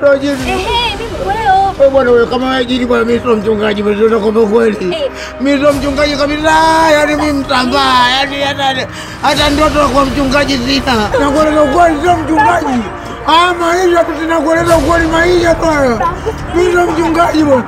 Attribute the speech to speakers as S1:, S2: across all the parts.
S1: Ndio jini.
S2: Mimi kwa leo.
S1: Wewe bwana wewe kama wewe jini bwana mimi sio mchungaji bwana ndio kwa kweli. Mimi sio mchungaji kabisa. Yaani mimi mtambaa. Yaani hata ndoto kwa mchungaji sina. Nakueleza ukweli sio mchungaji. Maisha tu tunakueleza ukweli maisha tu. Mimi sio mchungaji bwana.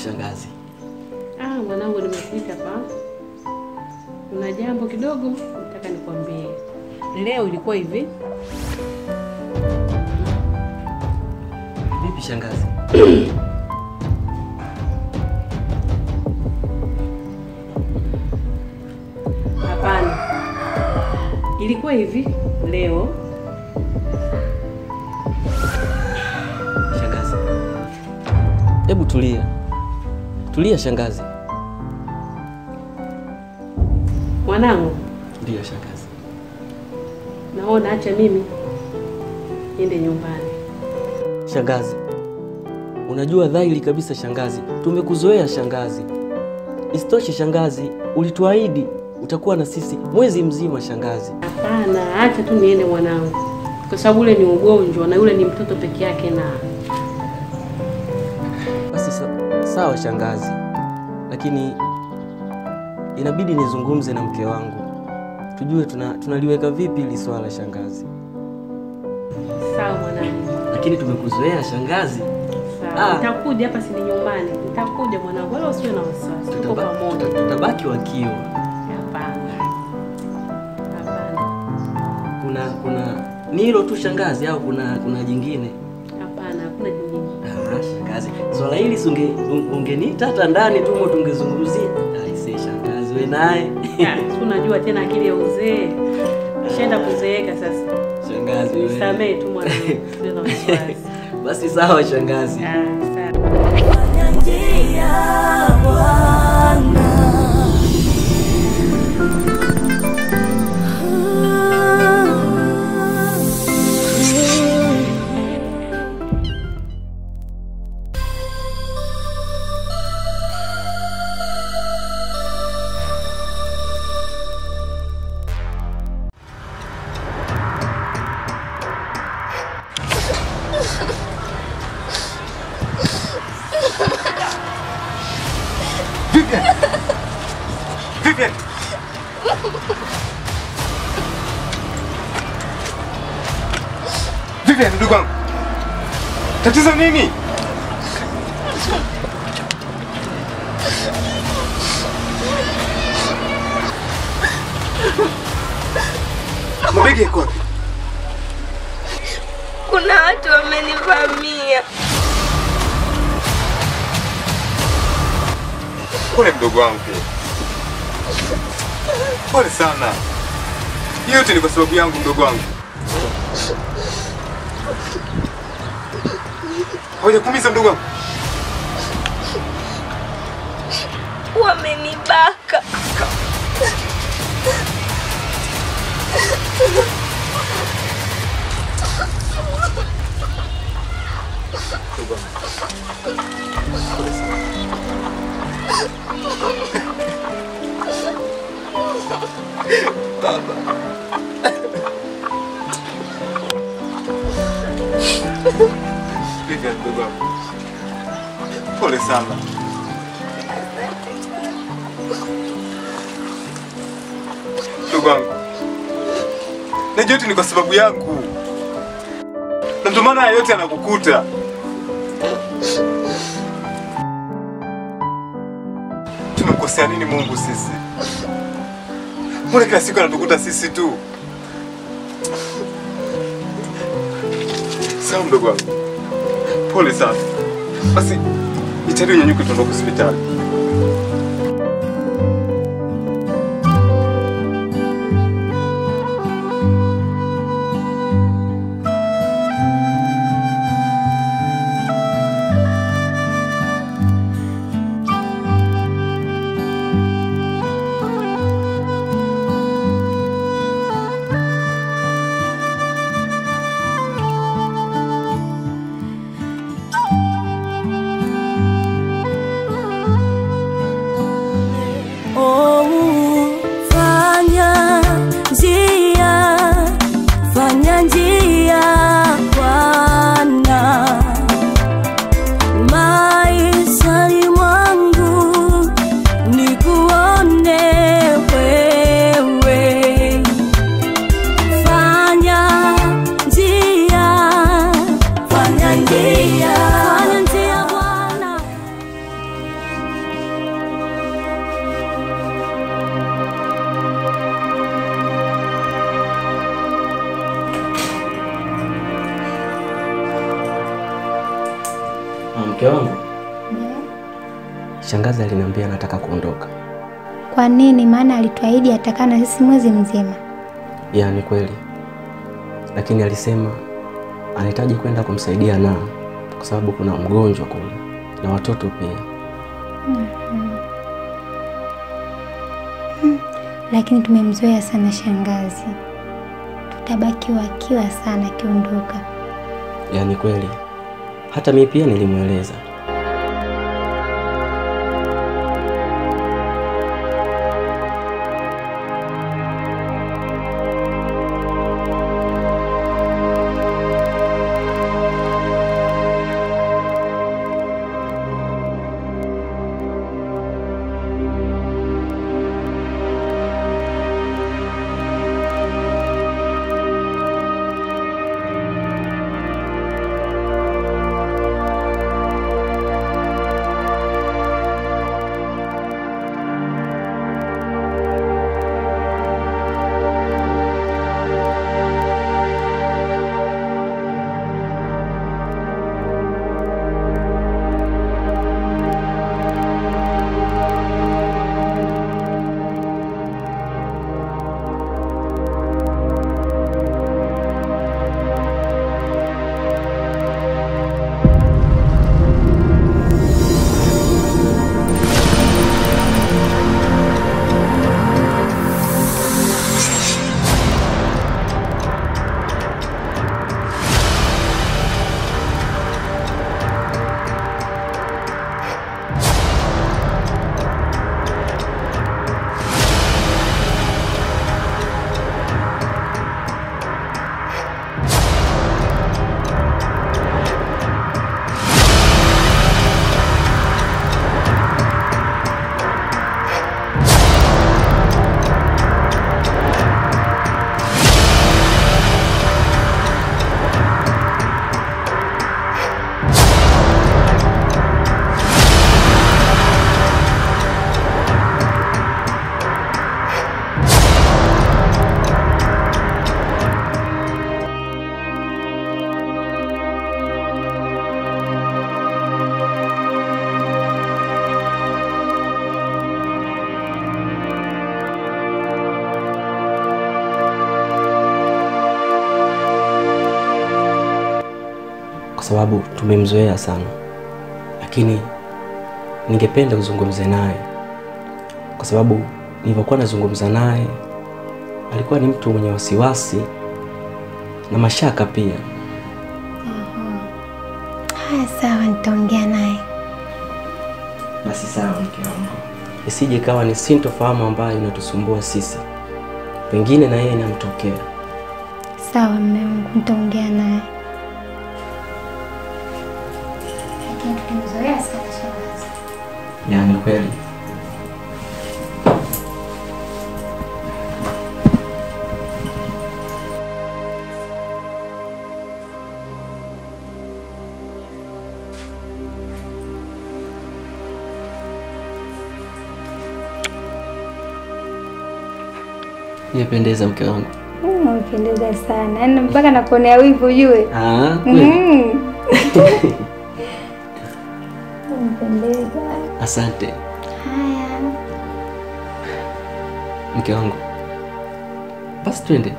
S3: Shangazi.
S4: Mwanangu nimefika hapa. Kuna jambo kidogo nataka nikwambie. Leo ilikuwa hivi.
S3: Vipi shangazi?
S4: Hapana. Ilikuwa hivi leo.
S3: Shangazi. Hebu tulia. Tulia shangazi.
S4: Mwanangu.
S3: Ndio shangazi.
S4: Naona acha mimi niende nyumbani.
S3: Shangazi. Unajua dhahiri kabisa shangazi, tumekuzoea shangazi. Isitoshe shangazi, ulituahidi utakuwa na sisi mwezi mzima shangazi.
S4: Hapana, acha tu niende mwanangu. Kwa sababu ule ni ugonjwa na yule ni mtoto peke yake na.
S3: Basi sawa shangazi. Lakini inabidi nizungumze na mke wangu. Tujue tunaliweka vipi ili swala shangazi.
S4: Sawa mwanangu.
S3: Lakini tumekuzoea shangazi.
S4: Sawa. Nitakuja hapa si nyumbani. Nitakuja mwanangu. Wala usiwe na wasiwasi. Tuko pamoja.
S3: Tutabaki wakio.
S4: Hapana.
S3: Kuna ni hilo tu shangazi au kuna jingine?
S4: Hapana, hakuna jingine.
S3: Shangazi. Swala hili ungeniita hata ndani tu mo tungezungumzia. Aisee shangazi wewe naye.
S4: Unajua tena akili ya uzee. Nishaenda kuzeeka sasa.
S3: Shangazi wewe.
S4: Nisamee tu mwanangu. Usiwe na wasiwasi.
S3: Basi sawa shangazi.
S4: Sawa.
S2: Vivian. Vivian, ndugu wangu. Tatizo nini? Mabegi yako wapi?
S5: Kuna watu wamenivamia.
S2: Pole mdogo wangu. Pole sana. Yote ni kwa sababu yangu mdogo wangu. Hawajakuumiza mdogo wangu?
S5: Wamenibaka.
S2: Baba. Vivian, ndugu wangu. Pole sana. Ndugu wangu. Najua yote ni kwa sababu yangu. Na ndio maana yote yanakukuta. Tumemkosea nini Mungu sisi? Mbona kila siku anatukuta sisi tu? Sawa mdogo wangu. Pole sana. Basi itadi unyanyuke tuondoke hospitali.
S3: Mke wangu. Shangazi aliniambia anataka kuondoka.
S6: Kwa nini? Maana alituahidi atakaa na sisi mwezi mzima.
S3: Ni kweli. Lakini alisema anahitaji kwenda kumsaidia nao kwa sababu kuna mgonjwa kule na watoto pia.
S6: Lakini tumemzoea sana shangazi. Tutabaki wakiwa sana kiondoka.
S3: Ni kweli. Hata mimi pia nilimweleza. sababu tumemzoea sana, lakini ningependa uzungumze naye kwa sababu nilipokuwa nazungumza naye alikuwa ni mtu mwenye wasiwasi na mashaka pia.
S6: Haya, sawa, nitaongea naye.
S3: Basi sawa mke wangu. Isije kawa ni sintofahamu ambayo inatusumbua sisi, pengine na yeye inamtokea.
S6: Sawa mume wangu, nitaongea naye. Lakini tumemzoea sana shangazi.
S3: Yaani kweli. Yapendeza mke wangu.
S6: Unapendeza sana. Yaani mpaka nakuonea wivu ujue.
S3: Kweli.
S6: Unapendeza.
S3: Asante.
S6: Haya.
S3: Mke wangu. Basi twende.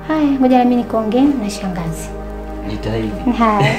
S6: Haya, ngoja na mimi nikaongee na shangazi.
S3: Jitahidi.
S6: Haya.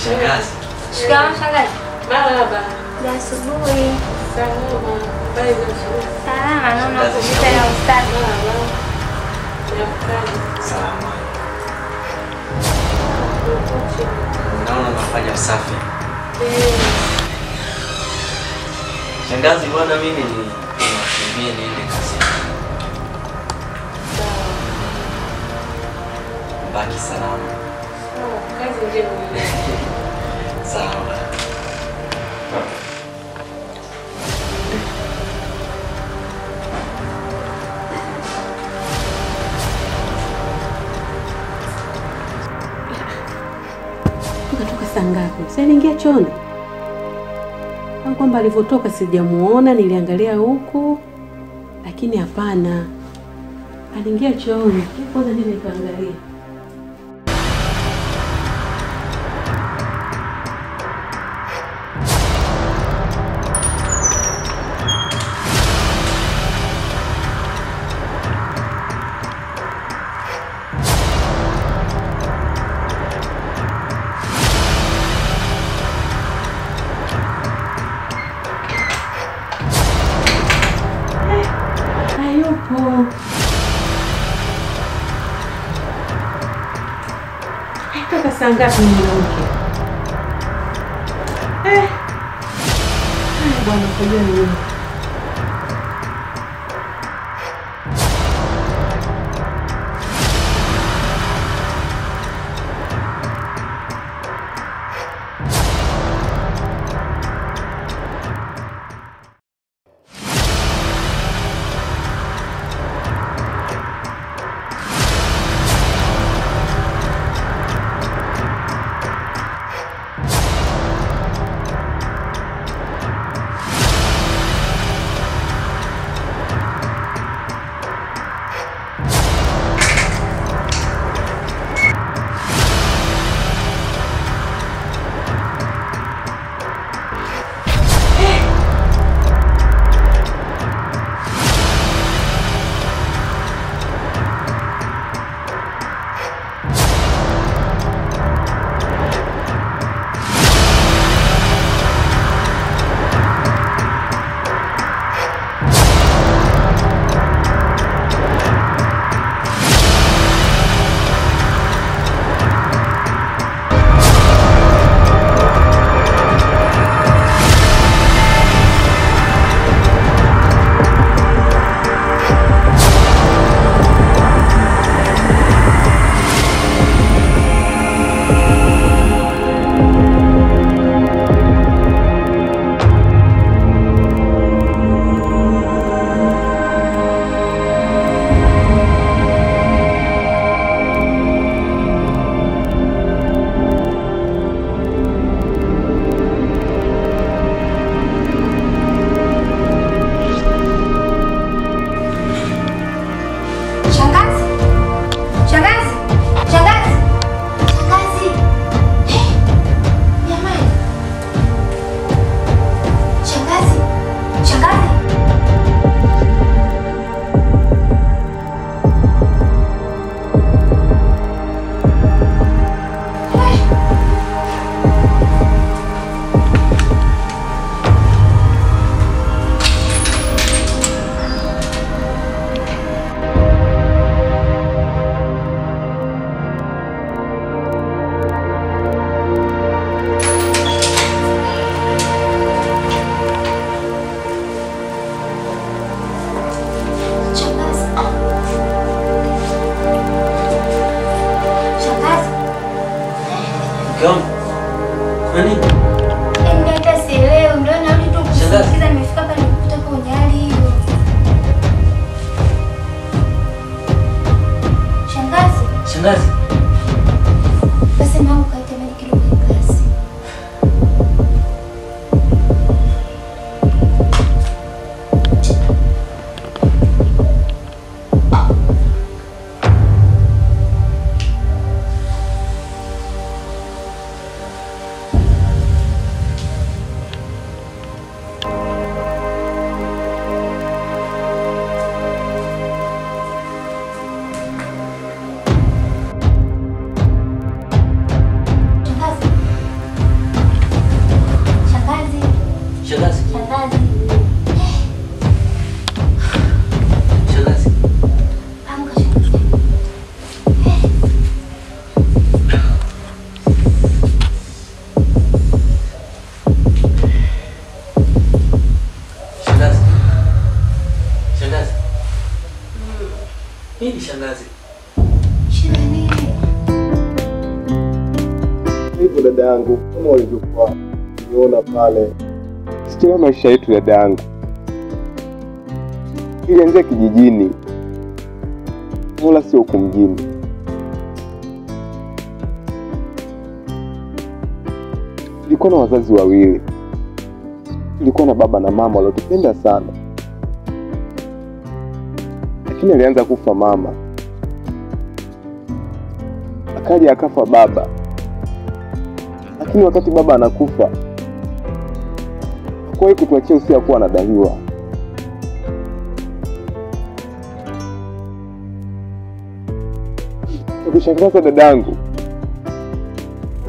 S3: Shangazi.
S5: Shikamoo shangazi.
S4: Marhaba.
S6: Ya asubuhi.
S4: Salama. Habari za asubuhi.
S6: Salama, naona kupita na ustadi.
S3: Salama. Naona unafanya usafi. Shangazi, bwana mimi niwakimbie niende kazini. Baki salama.
S4: Kazi njema.
S3: Sawa.
S4: Kutoka saa ngapi? Sasa niingia chooni. Au kwamba alivyotoka sijamuona, niliangalia huku. Lakini hapana. Aliingia chooni. Kwanza nile kaangalia. Hayupo. Toka saa ngapi mwanamke? Haya bwana, kujua ni nini?
S3: Kion. Nani?
S6: Mimi hata sielewi, ndio narudi tu kusikiza nimefika hapa nikukuta kwenye hali hiyo. Shangazi.
S3: Shangazi.
S6: Basi mama kaita maji kidogo glasi.
S3: Nini shangazi?
S6: Shida nini?
S2: Hivyo dada yangu, kama ulivyokuwa niona pale, sikia maisha yetu dada yangu. Ilianzia kijijini, wala sio huko mjini. Tulikuwa na wazazi wawili. Tulikuwa na baba na mama waliotupenda sana. Lakini alianza kufa mama. Akaja akafa baba. Lakini wakati baba anakufa, hakuwahi kutuachia usia kuwa anadaiwa. Tukishangaza dadangu,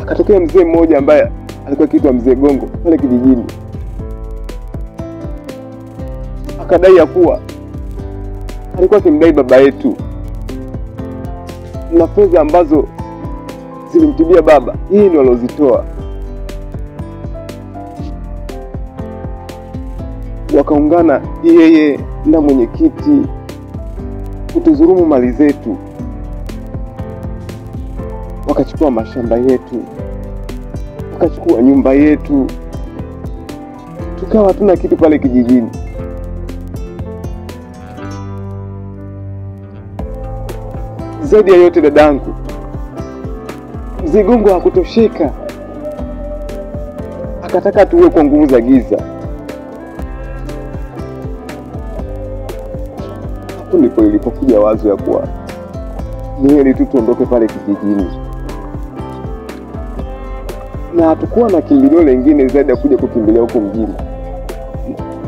S2: akatokea mzee mmoja ambaye alikuwa akiitwa Mzee Gongo pale kijijini. Akadai ya kuwa alikuwa akimdai baba yetu na fedha ambazo zilimtibia baba, hii ndio alozitoa. Wakaungana yeye na mwenyekiti kutuzurumu mali zetu. Wakachukua mashamba yetu, wakachukua nyumba yetu, tukawa hatuna kitu pale kijijini. Zaidi ya yote dadangu, Mzee Gongo hakutosheka, akataka tuwe kwa nguvu za giza. Hapo ndipo ilipokuja wazo ya kuwa ni heri tu tuondoke pale kijijini, na hatukuwa na kimbilio lingine zaidi ya kuja kukimbilia huko mjini.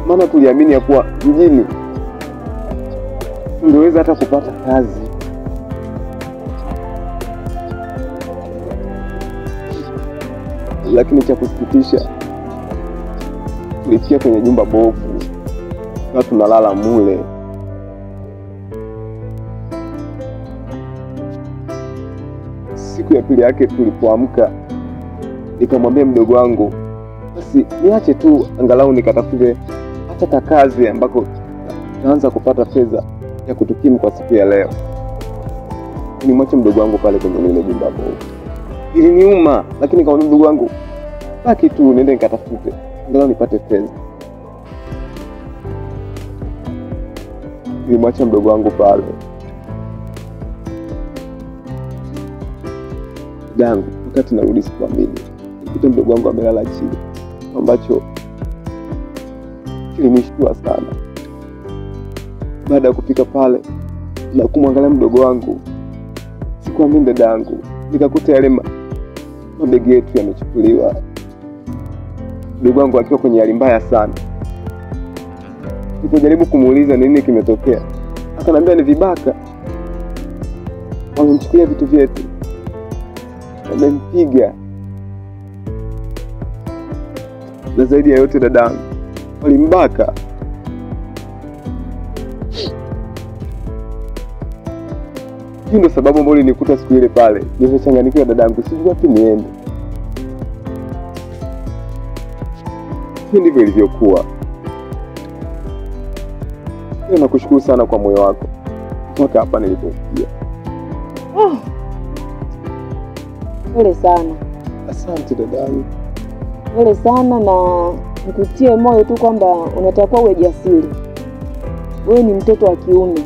S2: Maana tuliamini ya kuwa mjini ungeweza hata kupata kazi. Lakini cha kusikitisha, tulifikia kwenye jumba bovu na tunalala mule. Siku ya pili yake tulipoamka, nikamwambia mdogo wangu, basi niache tu angalau nikatafute hata kazi ambako naanza kupata fedha ya kutukimu kwa siku ya leo. Nimwache mdogo wangu pale kwenye lile jumba bovu. Iliniuma, lakini nikamwambia mdogo wangu, baki tu niende nikatafute angalau nipate fedha. Nilimwacha mdogo wangu pale. Dangu, wakati narudi sikuamini, nikuta mdogo wangu amelala chini, ambacho kilinishtua sana. Baada ya kufika pale na kumwangalia mdogo wangu, sikuamini dadangu, nikakuta yale mabegi yetu yamechukuliwa. Mdogo wangu akiwa kwenye hali mbaya sana. Nilipojaribu kumuuliza nini kimetokea, akaniambia ni vibaka wamemchukulia vitu vyetu, wamempiga, na zaidi ya yote dadangu, walimbaka. Hii ndio sababu ambayo nilikuta siku ile pale. Nimechanganyikiwa dadangu, sijui wapi niende. Hii ndivyo ilivyokuwa. Nakushukuru sana kwa moyo wako mpaka hapa nilipofikia.
S4: Pole sana.
S2: Asante dadangu.
S7: Pole sana, na nikutie moyo tu kwamba unatakiwa uwe jasiri. Wewe ni mtoto wa kiume.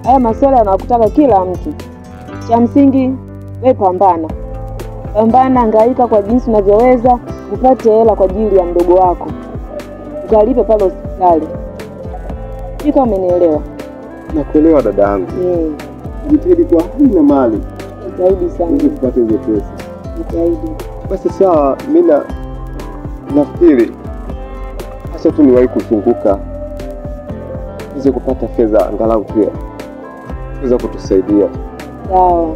S7: Haya masuala yanakutaka kila mtu. Cha msingi wewe pambana. Pambana, hangaika kwa jinsi unavyoweza upate hela kwa ajili ya mdogo wako. Ukalipe pale hospitali. Kika umenielewa?
S2: Nakuelewa dadangu. Jitahidi kwa hali na mali.
S7: Jitahidi sana.
S2: Ili tupate hizo pesa.
S7: Jitahidi.
S2: Basi sawa, mimi nafikiri acha tu niwahi kufunguka niweze kupata fedha angalau pia kuweza kutusaidia.
S7: Sawa.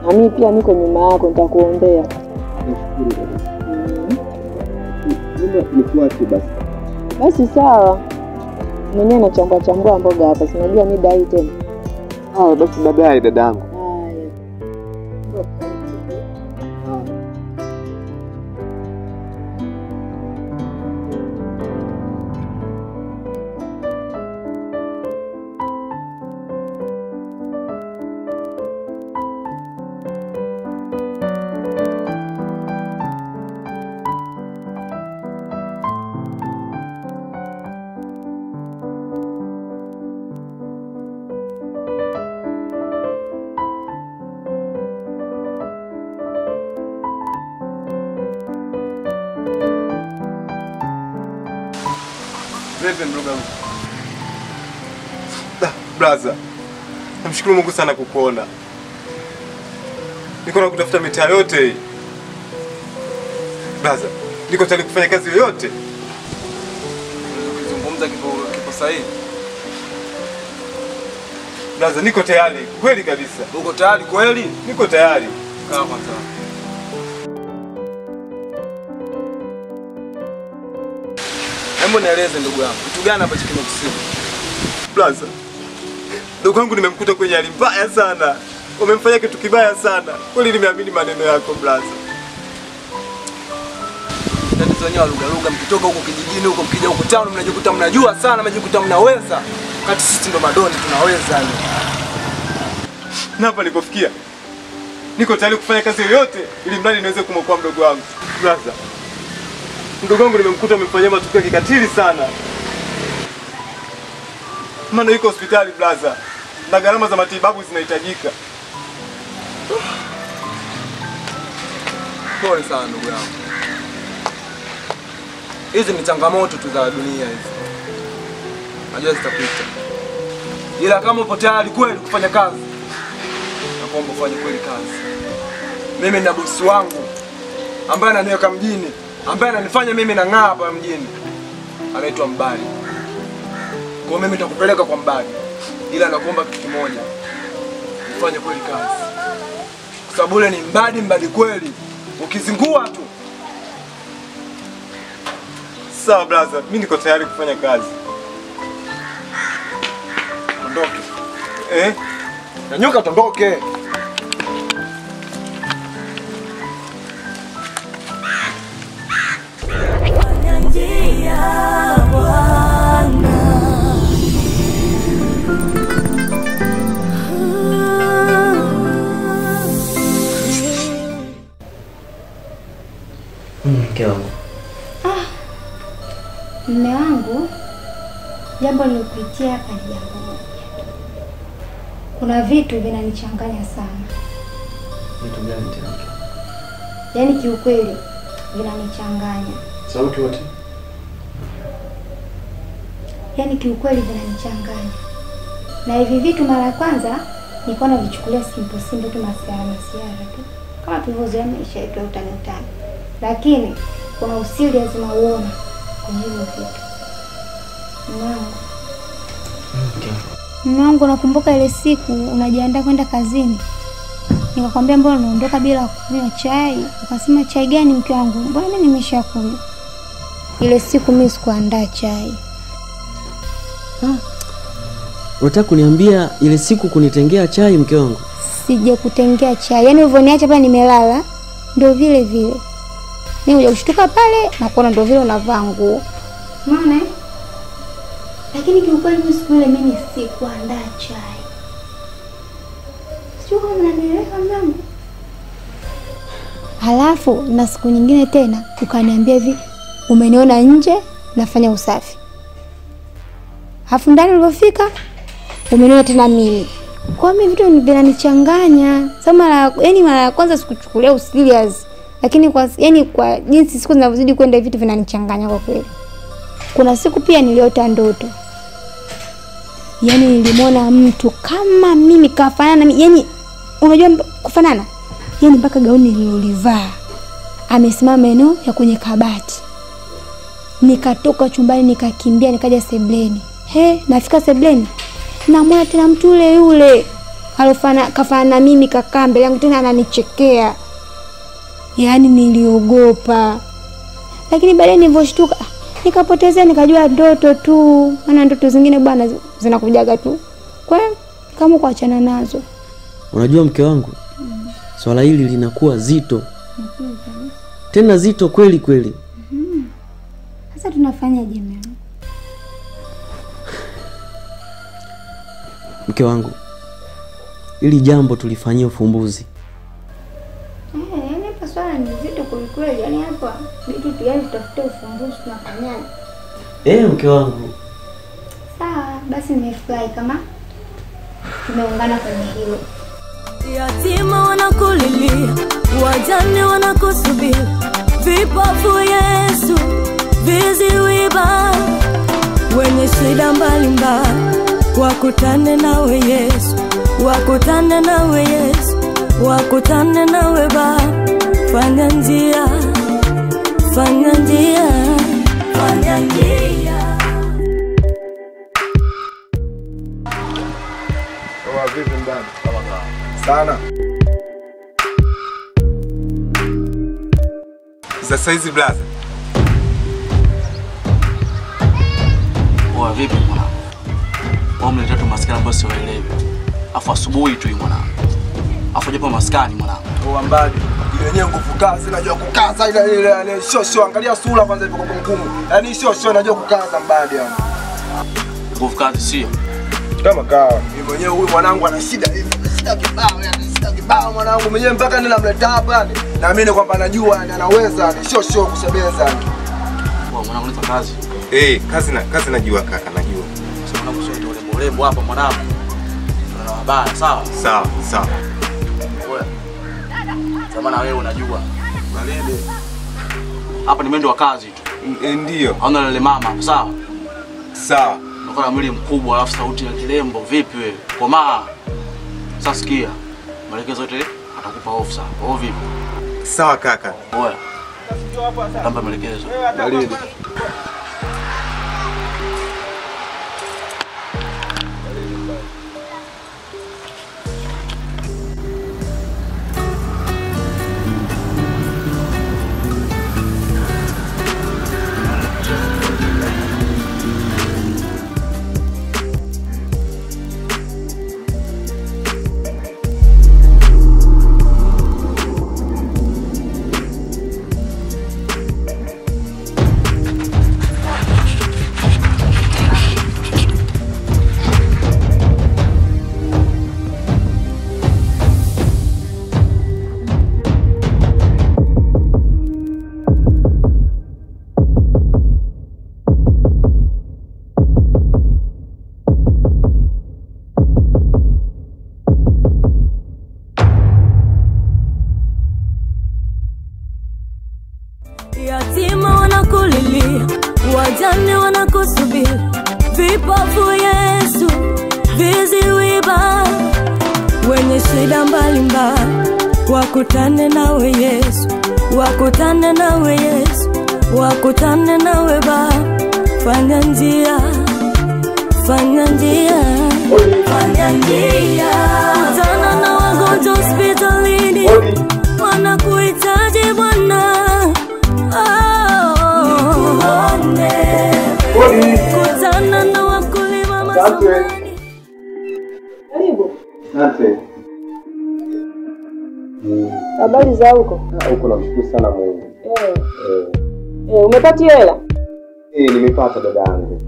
S7: Na mimi pia niko nyuma yako, nitakuombea.
S2: Nashukuru dada. Nikuache basi.
S7: Basi sawa. Mwenyewe nachambua mboga hapa, sinajua mida hii tena.
S2: Basi baadaye dadangu.
S8: Brother, namshukuru Mungu sana kukuona. Niko na kutafuta mitaa yote hii. Brother, niko tayari kufanya kazi yoyote.
S9: Ukizungumza kipo sahihi.
S8: Brother, niko tayari, kweli kabisa.
S9: Uko tayari kweli?
S8: Niko tayari.
S9: Kaa kwanza. Hebu nieleze ndugu yangu, kitu gani hapa kimekusibu?
S8: Brother, ndugu yangu nimemkuta kwenye hali mbaya sana. Umemfanya kitu kibaya sana. Kweli nimeamini maneno yako brother.
S9: Tatizo wenyewe lugha mkitoka huko kijijini huko mkija huko town mnajikuta mnajua sana, mnajikuta mnaweza. Kati sisi ndo madoni tunaweza ni.
S8: Na hapa nilipofikia niko tayari kufanya kazi yoyote ili mradi niweze kumwokoa mdogo wangu. Brother, mdogo wangu nimemkuta amefanya matukio ya kikatili sana. Maana yuko hospitali brother, na gharama za matibabu zinahitajika.
S9: Pole sana ndugu yangu. Hizi ni changamoto tu za dunia hizi. Najua zitapita. Ila kama upo tayari kweli kufanya kazi, naomba ufanye kweli kazi. Mimi na bosi wangu ambaye ananiweka mjini, ambaye ananifanya mimi nang'aa hapa mjini, anaitwa Mbali. Kwa mimi nitakupeleka kwa Mbali. Ila nakuomba kitu kimoja. Ufanye kweli kazi. Kwa sababu ule ni Mbali kweli. Ukizingua tu.
S8: Sawa brother, mimi niko tayari kufanya kazi.
S9: Ondoke. Nyanyuka tondoke.
S3: Mke wangu.
S6: Mume wangu, jambo nilikuitia hapa ni jambo moja. Kuna vitu vinanichanganya sana.
S3: Vitu gani tena?
S6: Yaani kiukweli vinanichanganya.
S3: Sauti wote.
S6: Yaani kiukweli vinanichanganya. Na hivi vitu mara ya kwanza nilikuwa navichukulia simple tu, masiara tu. Kama tulivyozoea maisha yetu utani. Lakini kuna usiri lazima uone kwenye hivyo vitu. Mume wangu, nakumbuka ile siku unajiandaa kwenda kazini. Nikakwambia mbona unaondoka bila kunywa chai? Ukasema chai gani mke wangu? Mbona mimi nimeshakunywa. Ile siku mimi sikuandaa chai.
S3: Unataka kuniambia ile siku kunitengea chai mke wangu?
S6: Sije kutengea chai. Yaani ulivyoniacha pale nimelala ndio vile vile. Mimi uja kushtuka pale na kuona ndio vile unavaa nguo. Unaona? Lakini kiukweli mimi siku ile mimi sikuandaa chai. Sio kama unanielewa mwanangu. Halafu na siku nyingine tena ukaniambia hivi umeniona nje nafanya usafi. Halafu ndani ulipofika umeniona tena mimi. Kwa mimi vitu vinanichanganya. Sasa mara ya kwanza sikuchukulia serious. Lakini kwa jinsi siku zinavyozidi kwenda vitu vinanichanganya kwa kweli. Kuna siku pia niliota ndoto. Yaani nilimwona mtu kama mimi kafanana, yaani unajua kufanana? Yaani mpaka gauni nililolivaa. Amesimama eneo ya kwenye kabati. Nikatoka chumbani nikakimbia nikaja sebleni. Nafika sebleni. Namwona tena mtu yule kafanana mimi kakaa mbele yangu tena ananichekea. Yaani niliogopa. Lakini baadaye niliposhtuka nikapotezea nikajua ndoto tu. Maana ndoto zingine bwana zinakujaga tu. Kwa kama kuachana nazo.
S3: Unajua mke wangu? Swala hili linakuwa zito. Tena zito kweli kweli.
S6: Sasa tunafanyaje mimi?
S3: Mke wangu, hili jambo tulifanyia ufumbuzi.
S6: Yaani hapa swala ni zito kweli. Yaani hapa vitu tu yani tutafuta ufumbuzi tunafanyaje?
S3: Mke wangu.
S6: Sawa, basi nimefurahi kama tumeungana kwenye hilo.
S10: Yatima wanakulilia, wajane wanakusubiri, vipofu Yesu, viziwi baba, wenye shida mbalimbali, wakutane nawe Yesu, wakutane nawe Yesu, wakutane nawe Baba. Fanya njia, fanya njia, fanya njia.
S9: Vipi ndani? Sana.
S8: Sasa hizi blaza.
S3: Vipi mwanangu? Mleta tu maskani ambayo siwaelewi. Afu asubuhi tu mwanangu. Afu japo maskani mwanangu.
S9: Mbali. Ile yenyewe nguvu kazi najua kukaza ile shosho angalia sura kwanza ipo kwa ngumu. Yaani shosho najua kukaza mbali hapo.
S3: Nguvu kazi sio.
S9: Kama kawa. Mimi mwenyewe huyu mwanangu ana shida hivi. Shida kibao yani shida kibao mwanangu mwenyewe mpaka ninamleta hapa yani. Naamini kwamba anajua yani anaweza ni shosho kusebeza yani.
S3: Mwanangu ni kazi.
S8: Kazi najua kaka najua.
S3: Sasa mwanangu sio ule mrembo hapa mwanangu. Tuna habari sawa?
S8: Sawa.
S3: Oya. Zamana wewe unajua. Malele. Hapa ni mwendo wa kazi tu.
S8: Ndio.
S3: Hauna lele mama, sawa?
S8: Sawa.
S3: Unakuwa mwili mkubwa alafu sauti ya kilembo, vipi wewe? Komaa. Sasa sikia. Maelekezo yote atakupa off sawa. Au vipi?
S8: Sawa kaka.
S3: Oya. Tamba maelekezo.
S8: Malele.
S10: Yatima wanakulilia, wajane wanakusubiri, vipofu Yesu, viziwi baba, wenye shida mbalimbali, wakutane nawe Yesu, wakutane nawe Yesu, wakutane nawe Baba. Fanya njia, fanya njia, fanya njia. Kutana na wagonjwa hospitalini, wanakuhitaji Bwana. Kutana na wakulima masomani.
S7: Karibu.
S2: Asante.
S7: Habari za huko?
S2: Huko namshukuru sana Mungu.
S7: Umepata hela?
S2: Nimepata dada yangu.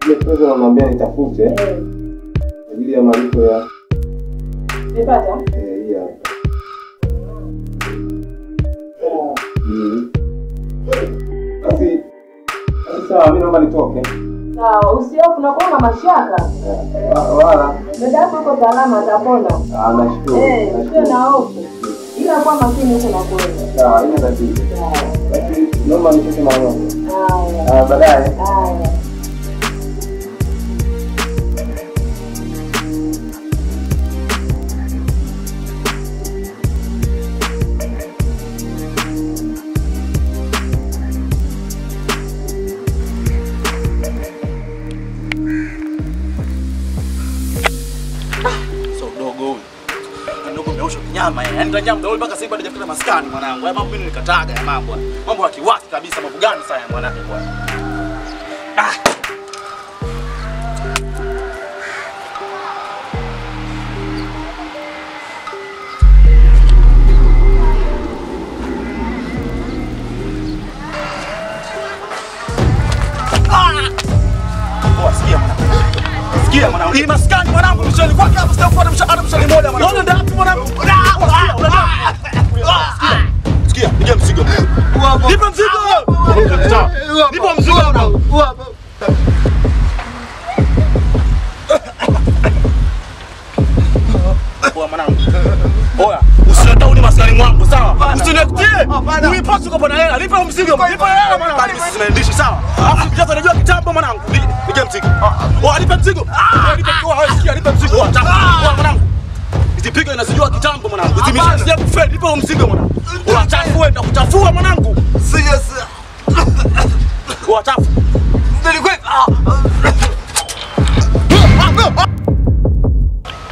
S2: Ile pesa unaniambia nitafute kwa ajili ya malipo ya.
S7: Umepata?
S2: Hiyo. Sawa, mimi naomba nitoke.
S7: Sawa, usiofu na kuona mashaka.
S2: Wala.
S7: Dada yako yuko salama atapona.
S2: Nashukuru.
S7: Sio na hofu. Ila kwa makini huko na kwenda.
S2: Sawa, ina tatizo. Lakini naomba nitoke mara moja.
S7: Haya.
S2: Baadaye.
S7: Haya.
S11: Nyama yaani ndio nyama ndio mpaka sasa bado hajafika maskani mwanangu. Haya mambo mimi nikataga ya mambo. Mambo ya kiwaki kabisa, mambo gani sasa ya mwanangu bwana. Sikia mwanangu. Sikia mwanangu. Hii maskani mwanangu mshoni kwake hapo sitafuata mshahara mshoni moja mwanangu. Unaenda wapi mwanangu? Sikia, piga mzigo. Nipe mzigo. Nipe mzigo mwanangu. Poa mwanangu. Oya, usileta uni maskani mwangu, sawa? Usiniletie. Unipaswa kwa hela. Nipe mzigo. Nipe hela mwanangu. Bali usinendishi, sawa? Alafu kijana anajua kitambo mwanangu. Piga mzigo. Oya, nipe mzigo. Nipe kwa sikia, nipe mzigo. Oya mwanangu. Isipiga inasijua kitambo mwanangu. Utimisha siya kufeli, nipe mzigo mwanangu. Unachafu wewe, nitakuchafua mwanangu. Serious. Unachafu. Ndio kweli.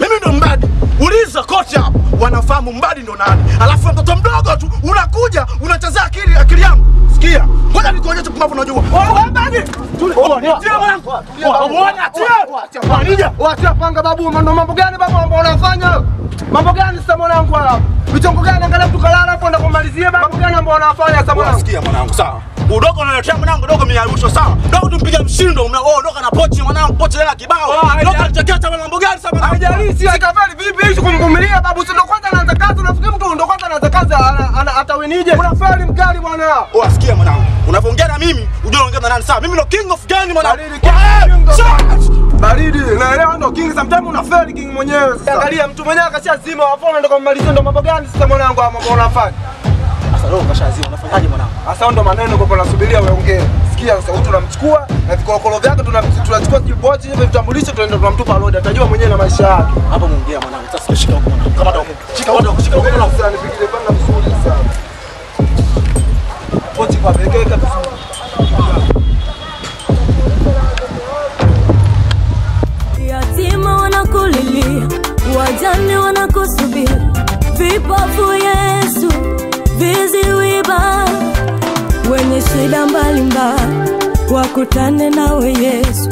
S11: Mimi ndo Mbadi. Uliza kocha hapo. Wanafahamu Mbadi ndo nani. Alafu mtoto mdogo tu unakuja unachezea akili yangu. Sikia. Ngoja nikuonyeshe pumbavu unajua. Wewe Mbadi. Tia mwanangu. Uone atia. Wanija.
S9: Wacha panga babu, mambo gani babu ambao unafanya? Mambo gani sasa mwanangu hapa? Vichongo gani angalia mtu kalala hapo ndo kumalizie babu? Mambo gani ambao unafanya sasa mwanangu?
S11: Sikia mwanangu, sawa. Udogo unaletea mwanangu dogo miarusho, sawa. Dogo tumpiga mshindo, unaondoka na pochi mwanangu, pochi hela kibao. Dogo alicheketa mambo gani sasa mwanangu?
S9: Haijalishi akafeli vipi hizo kumvumilia babu, si ndo kwanza anaanza kazi, unafikiri mtu ndo kwanza anaanza kazi atawinije? Unafeli mkali bwana.
S11: Sikia mwanangu. Unapoongea na mimi, unajua unaongea na nani sawa? Mimi ndo king of gang mwanangu.
S9: Baridi, naelewa ndo king, sometimes unafeli king mwenyewe. Sasa angalia mtu mwenyewe akashazima, wafona ndo kumalizia ndo mambo gani sasa mwanangu ambao unafanya?
S11: Sasa leo kashazima, unafanyaje mwanangu?
S9: Sasa ndo maneno kwa nasubiria weongee. Sikia sasa, tunamchukua na vikolokolo vyake tunachukua kipochi hivi vitambulisho, tunaenda tunamtupa road, atajua mwenyewe na maisha yake.
S11: Hapo muongea mwanangu. Sasa shika huko mwanangu. Kama huko. Shika huko na
S9: sasa nipigile panga vizuri sana. Pochi kwa bekeka vizuri.
S10: Yatima wanakulilia, wajane wanakusubiri, vipofu Yesu, viziwi Baba, wenye shida mbalimbali, wakutane nawe Yesu,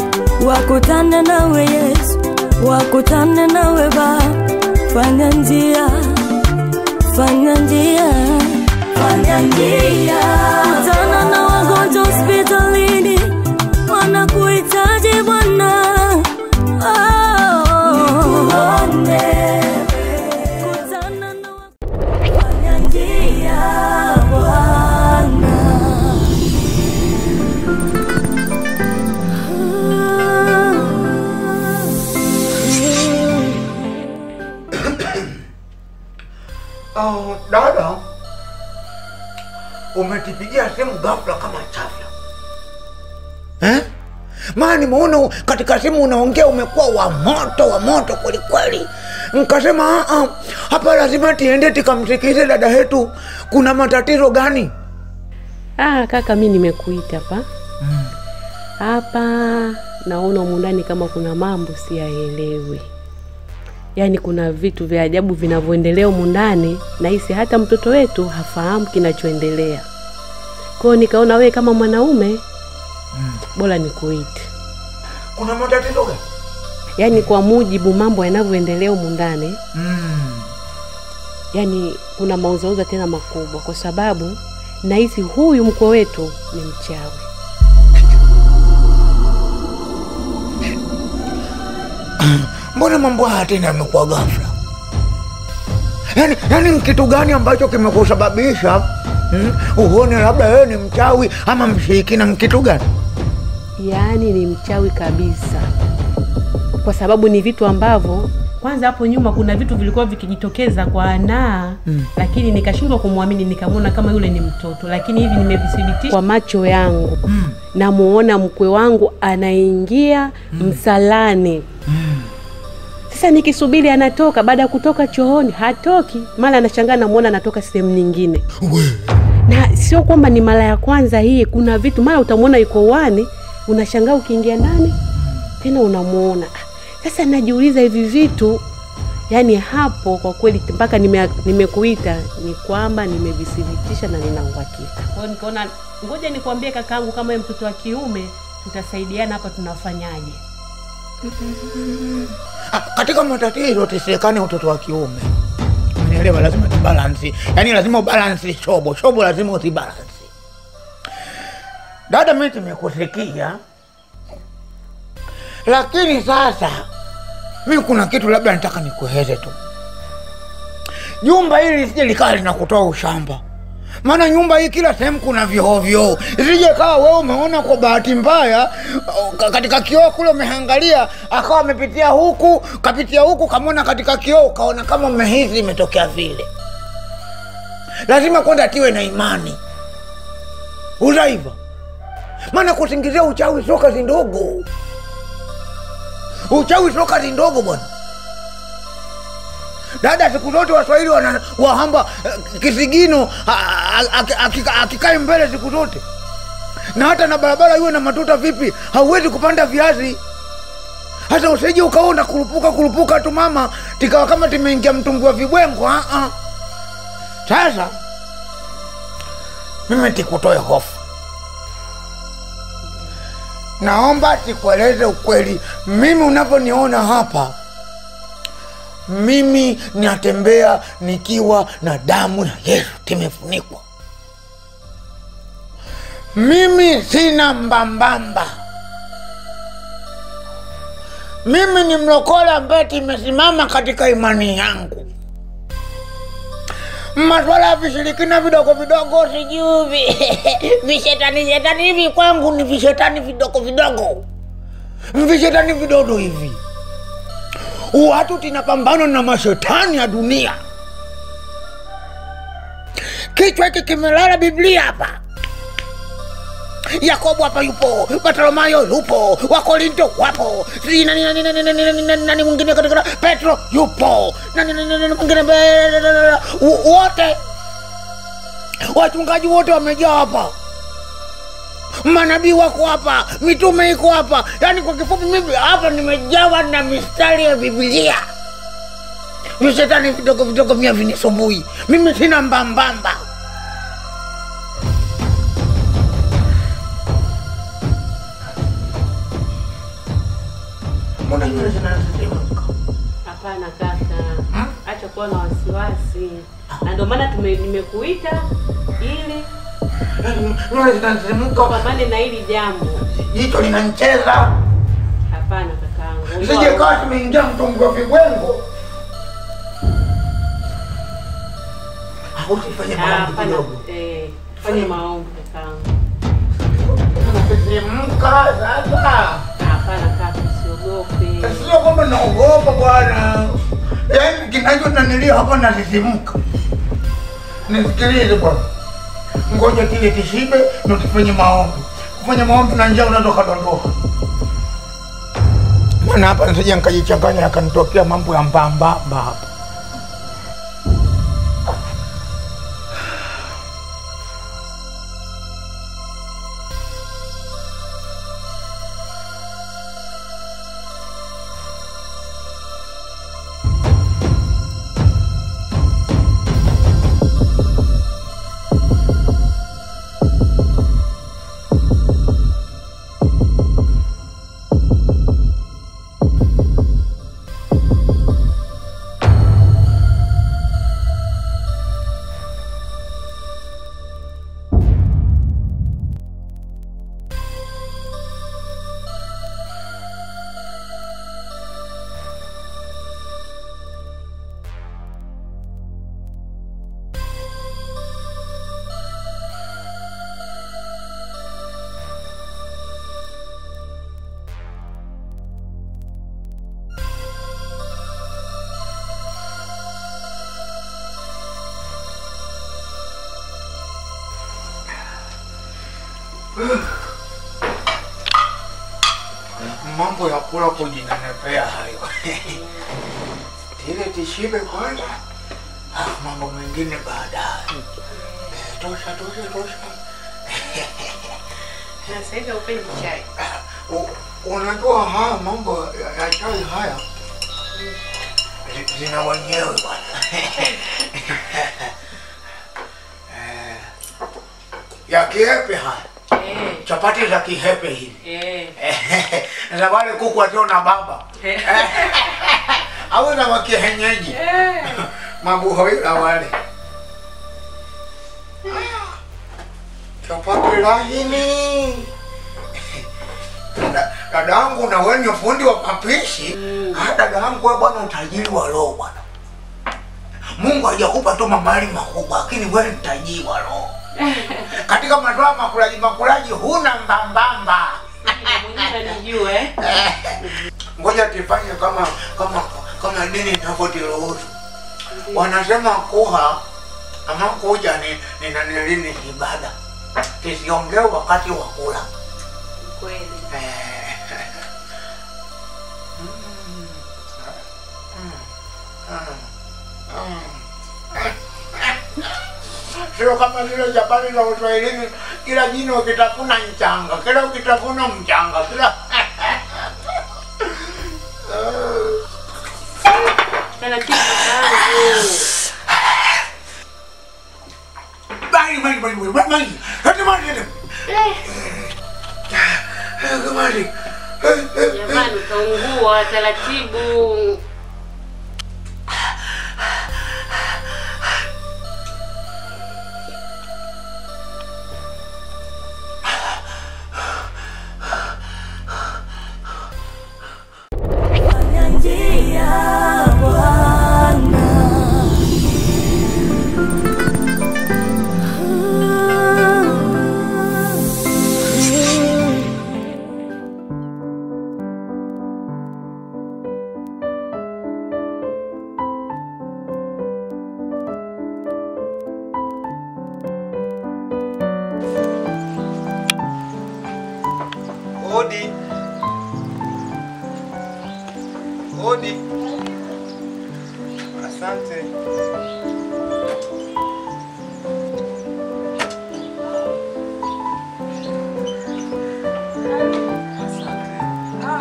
S10: wakutane nawe Yesu, wakutane nawe Baba. Fanya njia, fanya njia, fanya njia. Kutana na wagonjwa hospitalini, wanakuhitaji Bwana.
S1: Dada, umetipigia simu ghafla kama chafla. Maana nimeona katika simu unaongea umekuwa wa moto kweli kweli. Nikasema hapa lazima tiende tikamsikize dada yetu, kuna matatizo gani?
S4: Kaka, mimi nimekuita hapa. Hapa naona humu ndani kama kuna mambo siyaelewi. Yaani kuna vitu vya ajabu vinavyoendelea humu ndani, na hisi hata mtoto wetu hafahamu kinachoendelea. Kwa hiyo nikaona wewe kama mwanaume bora nikuite.
S1: Kuna matatizo gani?
S4: Yaani kwa mujibu mambo yanavyoendelea humu ndani, yaani kuna mauzauza tena makubwa, kwa sababu nahisi huyu mkwe wetu ni mchawi.
S1: Mbona mambo haya tena yamekuwa ghafla? Yaani kitu gani ambacho kimekusababisha uone labda wewe ni mchawi ama mshirikina? Kitu gani?
S4: Yaani ni mchawi kabisa. Kwa sababu ni vitu ambavyo kwanza hapo nyuma kuna vitu vilikuwa vikijitokeza kwa Anaa, lakini nikashindwa kumwamini, nikamwona kama yule ni mtoto, lakini hivi nimethibitisha kwa macho yangu. Namuona mkwe wangu anaingia msalani. Sasa nikisubiri anatoka, baada ya kutoka chooni hatoki, mara anashangaa namuona anatoka sehemu nyingine. Na sio kwamba ni mara ya kwanza hii, kuna vitu mara utamuona yuko wani, unashangaa ukiingia ndani tena unamuona. Sasa najiuliza hivi vitu, yani hapo kwa kweli mpaka nimekuita ni kwamba nimevithibitisha na nina uhakika. Kwa hiyo nikaona ngoja nikwambie kakaangu, kama yeye mtoto wa kiume tutasaidiana hapa, tunafanyaje?
S1: Katika matatizo tusiekane utoto wa kiume. Unielewa, lazima tubalance. Yaani lazima ubalance shobo lazima uzibalance. Dada, mimi nimekusikia. Lakini sasa mimi kuna kitu labda nataka nikueleze tu. Nyumba hili sije likali na kutoa ushamba. Maana nyumba hii kila sehemu kuna vihovyo. Sije kawa wewe umeona kwa bahati mbaya katika kioo kule umeangalia, akawa amepitia huku, kapitia huku, kamona katika kioo kaona kama umehisi imetokea vile. Lazima kwanza tiwe na imani. Uzaiva. Maana kusingizia uchawi sio kazi ndogo. Uchawi sio kazi ndogo bwana. Dada, siku zote Waswahili wahamba kisigino akikai mbele siku zote. Na hata na barabara iwe na matuta vipi, hauwezi kupanda viazi. Hata usije ukaona kurupuka tu mama, tikawa kama timeingia mtungu wa vibwengo. Sasa mimi tikutoe hofu. Naomba tikueleze ukweli. Mimi unavyoniona hapa, mimi natembea nikiwa na damu ya Yesu timefunikwa. Mimi sina mbambamba. Mimi ni mlokole ambaye timesimama katika imani yangu. Maswala ya vishirikina vidogo sijui vishetani hivi kwangu ni vishetani vidogo. Vishetani vidogo hivi. Watu tunapambana na mashetani ya dunia. Kichwa hiki kimelala Biblia hapa. Yakobo hapa yupo, Bartolomayo yupo, Wakorinto wapo, nani mwingine katika Petro yupo, nani mwingine wote. Wachungaji wote wamejaa hapa. Manabii wako hapa, mitume iko hapa. Yaani kwa kifupi mimi hapa nimejawa na mistari ya Biblia. Vishetani vidogo mia vinisumbui. Mimi sina mbambamba. Mbona nywele zinasisimka?
S4: Hapana kaka. Acha kuwa na wasiwasi. Na ndio maana nimekuita ili
S1: nywele zinasisimka
S4: kwa maana na hili jambo.
S1: Jicho linanicheza.
S4: Hapana kakaangu.
S1: Sije kawa tumeingia mtungu wa vibwengo. Usifanye maombi kidogo.
S4: Fanya maombi kakaangu.
S1: Unasisimka sasa.
S4: Hapana kaka, usiogope.
S1: Sio kwamba naogopa bwana. Yaani kinachonanilia hapa nasisimka. Nisikilize bwana. Ngoja kile kishibe na tufanye maombi. Kufanya maombi na njaa unaweza kadondoka. Maana hapa nisije nikajichanganya akanitokea mambo ya mbamba hapa. Mambo ya kula kujinenepea hayo. Ile tishibe kwanza. Mambo mengine baadaye. Tosha.
S4: Sasa hivi upendi chai.
S1: Unajua haya mambo ya chai haya zina wenyewe bwana. Ya kihepe haya. Chapati za kihepe hivi. Na wale kuku wationa baba. Au na wakihenyeji. Mabuhawila wale. Chapati lahini. Dadangu na wewe ni fundi wa mapishi. Dadangu wewe bwana utajiri wa roho bwana. Mungu hajakupa tu mamali makubwa, lakini wewe ni tajiri wa roho. Katika madoa makulaji huna mbambamba.
S4: Mwenyewe nijue.
S1: Ngoja tufanye kama dini inavyoturuhusu. Wanasema kuha ama kuja ni nanilini ibada. Tusiongee wakati wa kula.
S4: Kweli.
S1: Sio kama vile Japani na Uswahilini, kila jino ukitafuna mchanga, kila ukitafuna mchanga, kila
S4: Tena kitu changu.
S1: Bali.
S4: Jamani, kaungua taratibu.
S8: Odi. Asante.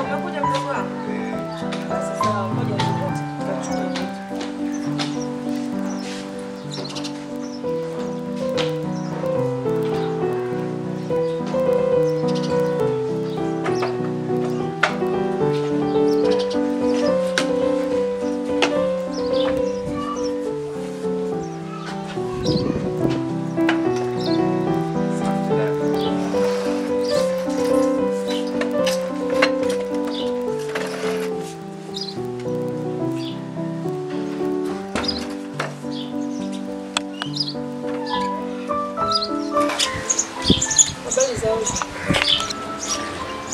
S7: Umekuja mdogo wangu? Basi sawa, ngoja tutachukua vitu.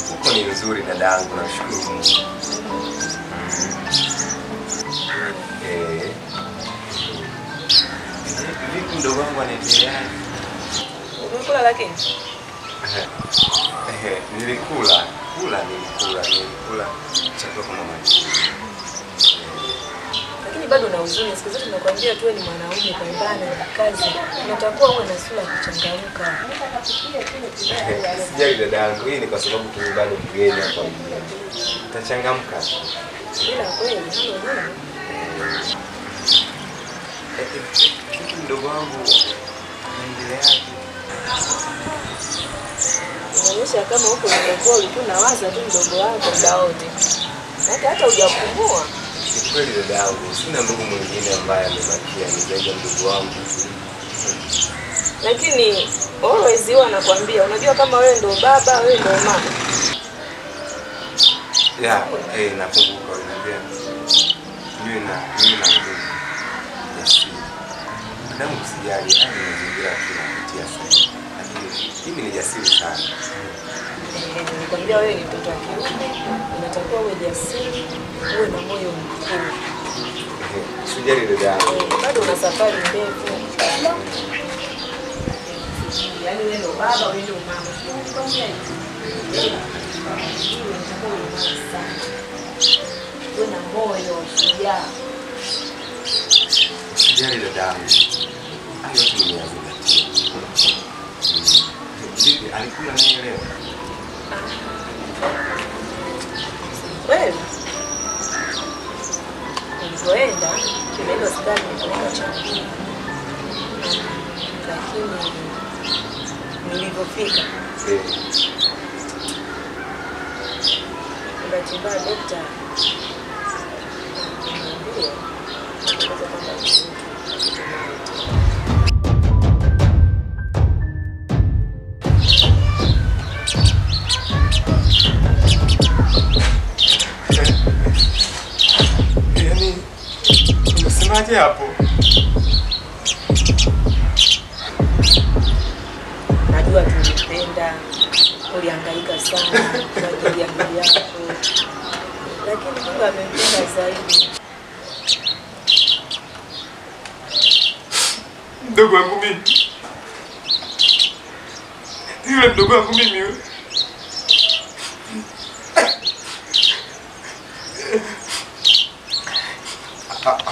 S2: Huko ni nzuri dadangu, nashukuru Mungu. Vipi mdogo wangu anaendelea?
S7: Umekula lakini?
S2: Nilikula chakula kama maji.
S7: Lakini bado una huzuni, siku zote tunakwambia tuwe ni mwanaume pambana na kazi. Unatakuwa uwe na sura ya kuchangamka.
S2: Sijali dadangu, hii ni kwa sababu tumeungana mgeni hapa mjini. Utachangamka.
S7: Ila kweli hilo nini?
S2: Mdogo wangu anaendeleaje?
S7: Inaonyesha kama huko ulikokuwa ulikuwa unawaza tu mdogo wako muda wote. Hata hujapumua.
S2: Ni kweli dadangu, sina ndugu mwingine ambaye amebakia ni zaidi ya mdogo wangu.
S7: Lakini always huwa anakuambia, unajua kama wewe ndio baba, wewe ndio mama.
S2: Nakumbuka unaniambia. Mimi na ndugu. Yes. Dadangu usijali, haya ni mazingira tunapitia sasa. Lakini mimi ni jasiri sana.
S7: Nikwambia wewe ni mtoto wa kiume, unatakiwa uwe jasiri, uwe na moyo mkuu. Usijali dadangu. Bado una safari ndefu.
S4: Yaani wewe ndo baba, wewe ndo mama. Nikwambia hivi. Wewe utakuwa mama sana. Wewe na moyo shujaa.
S12: Sijali dadangu. Hayo tu ni yangu. Vipi alikula nini leo?
S4: Wewe nilipoenda tumeenda hospitali kupeleka chakula, lakini nilipofika bahati mbaya daktari
S8: unasemaje hapo?
S4: Najua tulipenda, ulihangaika sana kwa ajili ya mali yako, lakini Mungu amempenda zaidi.
S8: Mdogo wangu mimi. Yule mdogo wangu mimi yule.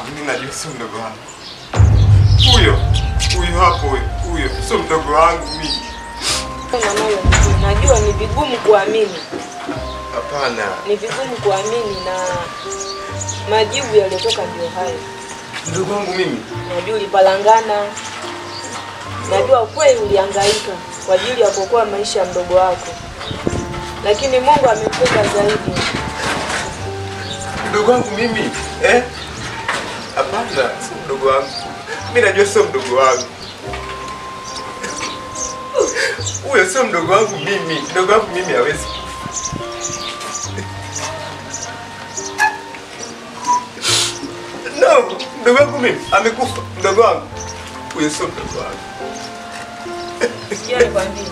S8: Mimi najua sio mdogo wangu. Huyo hapo huyo sio mdogo wangu mimi.
S4: Najua ni vigumu kuamini.
S8: Hapana.
S4: Ni vigumu kuamini na majibu yaliotoka ndio hayo.
S8: Mdogo wangu mimi.
S4: Najua ulipalangana. Najua kweli ulihangaika kwa ajili ya kuokoa maisha ya mdogo wako. Lakini Mungu amempenda zaidi.
S8: Mdogo wangu mimi, Hapana, sio mdogo wangu. Mimi najua sio mdogo wangu. Huyo sio mdogo wangu mimi. Mdogo wangu mimi hawezi. No, mdogo wangu mimi amekufa. Mdogo wangu. Huyo sio mdogo wangu.
S4: Sikia nikwambie.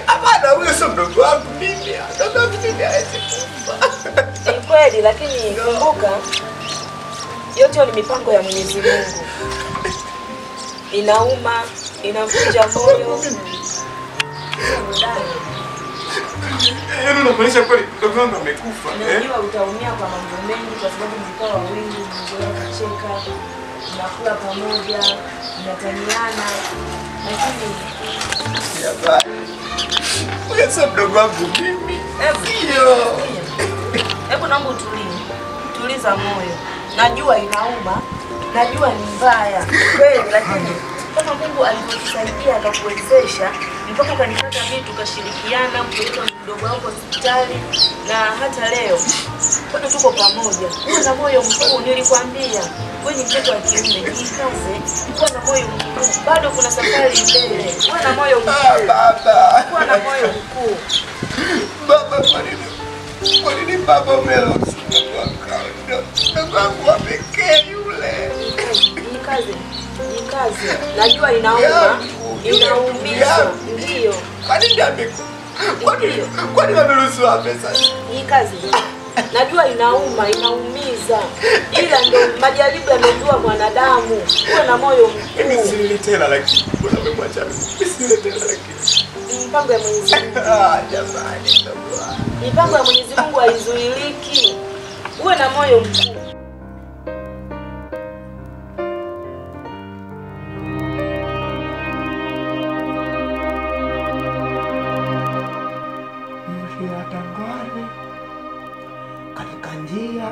S8: Hapana, huyo sio mdogo wangu mimi. Mdogo wangu mimi hawezi kufa.
S4: Ni kweli, lakini kumbuka yote ni mipango ya Mwenyezi Mungu. Inauma, inavunja moyo.
S8: Yaani unamaanisha kweli mdogo wangu amekufa?
S4: Najua utaumia kwa mambo mengi kwa sababu mlikuwa wawili, mnaendelea kucheka, mnakula pamoja, mnataniana. Lakini
S8: huyo sio mdogo wangu mimi.
S4: Hebu naomba utulie. Tuliza moyo. Najua inauma, najua ni mbaya kweli, lakini kama Mungu alikusaidia akakuwezesha mpaka ukanipata vitu ukashirikiana kupeleka mdogo wako hospitali na hata leo bado tuko pamoja. Uwe na moyo mkuu, nilikwambia wewe ni mtoto wa kiume, jikaze, uwe na moyo mkuu, bado kuna safari mbele. Uwe na moyo mkuu baba, uwe na moyo mkuu
S8: baba. Kwa nini baba umelosi mdogo wangu wa pekee yule?
S4: Jikaze. Najua inauma, inaumiza. Ndio.
S8: Kwa nini amekufa? Kwa nini ameruhusu afe sasa?
S4: Jikaze. Najua inauma, inaumiza. Ila ndio majaribu yamejua mwanadamu. Uwe na moyo mkuu.
S8: Mimi tena lakini mbona umemwacha mimi? Mimi tena lakini.
S4: Mipango ya Mwenyezi Mungu.
S8: Jamani,
S4: mipango ya Mwenyezi Mungu haizuiliki. Uwe na moyo mkuu.
S1: Msiatangaze katika njia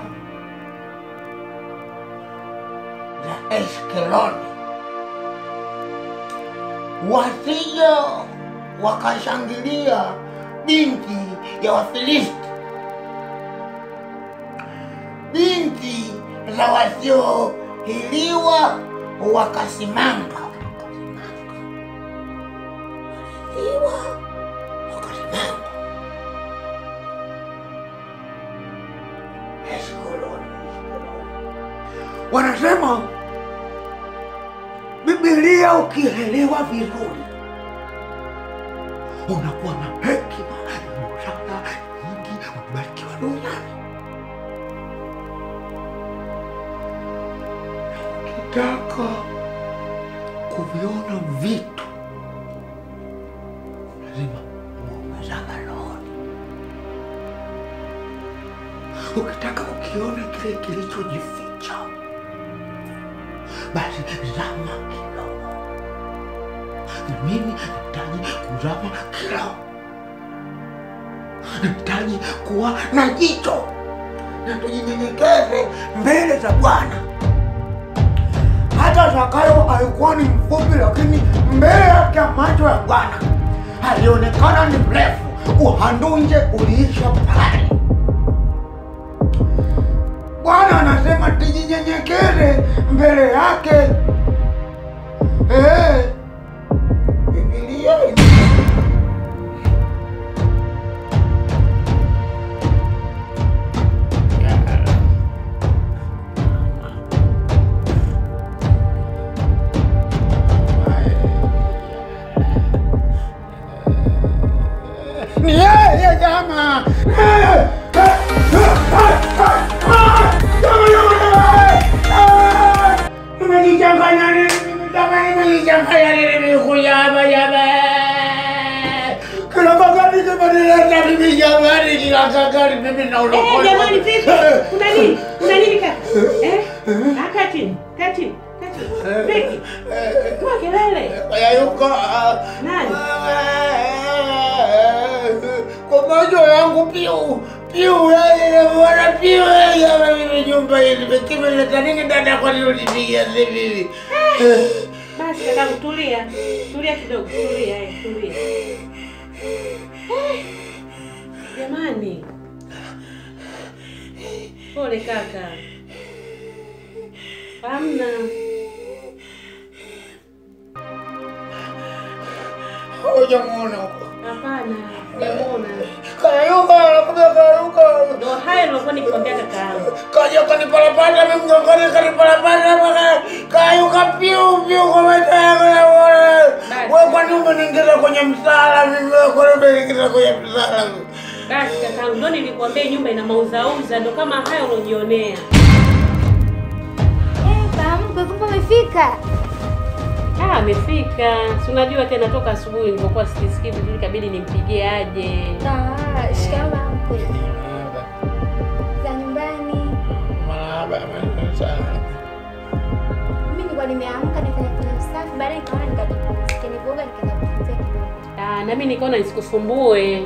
S1: za Ashkeloni, wasije wakashangilia binti ya Wafilisti, binti za wasiohiliwa wakasimanga. Wanasema Biblia ukielewa vizuri unakuwa na hekima, busara nyingi, ubarikiwa duniani. Ukitaka kuviona vitu Ukitaka kukiona kile kilichojificha, basi zama kidogo. Mimi nahitaji kuzama kidogo. Nahitaji kuwa na jicho na tujinyenyekeze mbele za Bwana. Hata Zakayo alikuwa ni mfupi, lakini mbele yake macho ya Bwana alionekana ni mrefu. Uhandunje uliisha pale. Bwana anasema tujinyenyekeze mbele yake. Biblia ni yeye jamaa. Nimejichanganya nini? Nimejichanganya nini? Nimekuja hapa jamani. Kila kakari kibadilika mimi jamani, kila kakari mimi naondoka.
S4: Jamani vipi? Kuna nini? Kuna nini kaka? Kati. Vipi? Kwa kelele.
S1: Ayuka.
S4: Nani?
S1: Kwa macho yangu piu yeye bwana piu yeye mimi nyumba hii nimekimela nini dada kwa nini unipigia hivi?
S4: Basi kaka tulia. Tulia kidogo, tulia. Jamani. Pole kaka. Hamna.
S1: Hujamuona huko?
S4: Hapana, sijamuona.
S1: Kayuka.
S4: Ndio hayo nilikuwa nikwambia kaka yangu.
S1: Kaja kanipalapata mimi mgongoni kanipalapata kayuka piu kwa macho yangu na bwana. Wewe kwa nini umeniingiza kwenye msala mimi kwa nini umeniingiza kwenye msala?
S4: Basi kaka yangu ndio nilikwambia nyumba ina mauzauza ndio kama hayo unajionea.
S6: Pamko kumbe umefika.
S4: Amefika. Si unajua tena toka asubuhi nilipokuwa sikisikii vizuri kabidi nimpigie aje.
S6: Shikamoo mkwe. Za nyumbani.
S1: Marahaba sana.
S6: Mimi nilikuwa nimeamka nifanya usafi, baadaye nikaona nikapumzika, nikaoga nikaenda kupumzika kidogo.
S4: Na mimi nikaona nisikusumbue.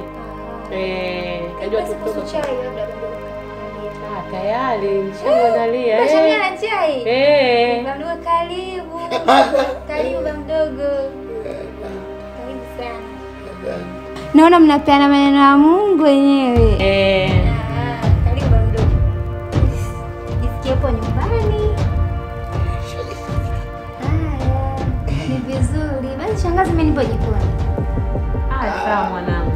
S4: Kajua
S6: tutoka chai labda
S4: tayari nishamwandalia.
S6: Unashamia na chai? Ndio karibu. Karibu mdogo. Karibu sana. Naona mnapeana maneno ya Mungu wenyewe. Karibu mdogo. Jisikie hapo nyumbani. Ni vizuri. Basi shangazi mimi nipo jikoni.
S4: Sawa mwanangu.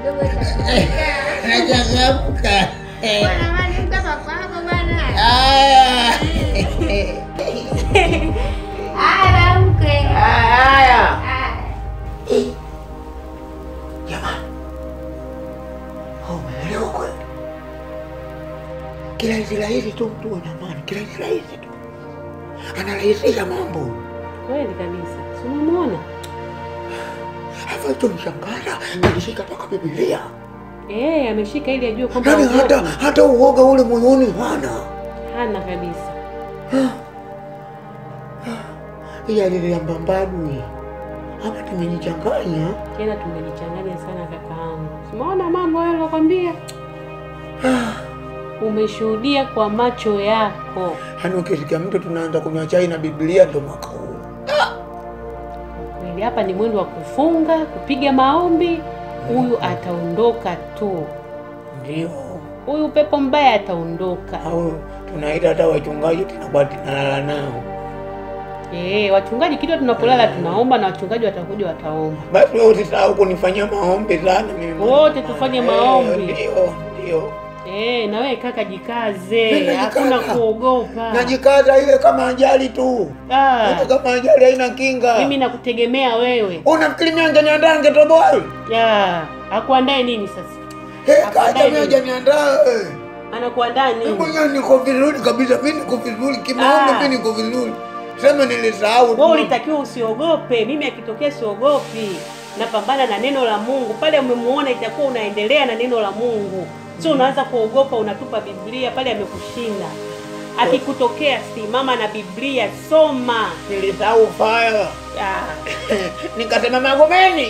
S6: Mdogo
S1: Nachangamka.
S6: Bwana mani mtapa kwako bwana. Mke.
S1: Haya. Jamani. Umeelewa kweli? Kila hizi tu mtu ana amani, kila hizi tu. Anarahisisha mambo.
S4: Kweli kabisa. Si unamuona?
S1: Hafa tumshangaza, alishika mpaka Biblia.
S4: Ameshika ili ajue kwamba
S1: hata uoga ule moyoni
S4: hana kabisa.
S1: Hii aliliamba mbadui. Hapa tumejichanganya.
S4: Tena tumejichanganya sana kakaangu. Umeona mambo hayo nilikwambia? Umeshuhudia kwa macho yako.
S1: Hani ukisikia mtu tunaanza kunywa chai na Biblia ndo mwaka huu.
S4: Kweli hapa ni mwendo wa kufunga, kupiga maombi. Huyu ataondoka tu.
S1: Ndio.
S4: Huyu pepo mbaya ataondoka.
S1: Au tunaita hata wachungaji tunabaki nalala nao.
S4: Wachungaji kidogo tunapolala tunaomba na wachungaji watakuja wataomba.
S1: Basi wewe usisahau kunifanyia maombi sana mimi.
S4: Wote tufanye maombi.
S1: Ndio.
S4: Na wewe kaka jikaze. Hakuna kuogopa.
S1: Najikaza ile kama ajali tu. Kama ajali haina kinga.
S4: Mimi nakutegemea wewe.
S1: Unafikiri mimi angeniandaa ngetoboa?
S4: Akuandae nini sasa?
S1: Kaja mimi hajaniandaa.
S4: Anakuandaa nini?
S1: Mimi niko vizuri kabisa, mimi niko vizuri kimaombi, mimi niko vizuri. Sema nilisahau tu.
S4: Wewe ulitakiwa usiogope. Mimi akitokea siogopi. Napambana na neno la Mungu. Pale umemuona itakuwa unaendelea na neno la Mungu. Sio unaanza kuogopa unatupa Biblia pale amekushinda. Akikutokea simama na Biblia soma.
S1: Nilisahau fire. Nikasema Magomeni.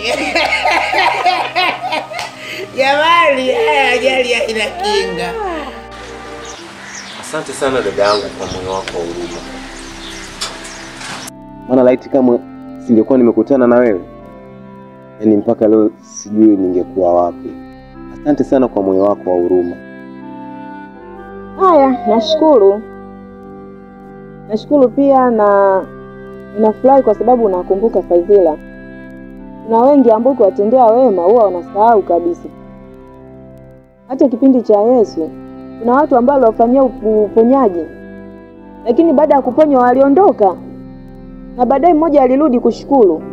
S1: Jamani, ajali haina kinga.
S12: Asante sana dada yangu kwa moyo wako wa huruma.
S2: Maana laiti kama singekuwa nimekutana na wewe, yaani mpaka leo sijui ningekuwa wapi. Asante sana kwa moyo wako wa huruma.
S7: Haya, nashukuru. Nashukuru pia na ninafurahi kwa sababu unakumbuka fadhila. Na wengi ambao kuwatendea wema huwa wanasahau kabisa. Hata kipindi cha Yesu kuna watu ambao waliwafanyia uponyaji, lakini baada ya kuponywa waliondoka, na baadaye mmoja alirudi kushukuru.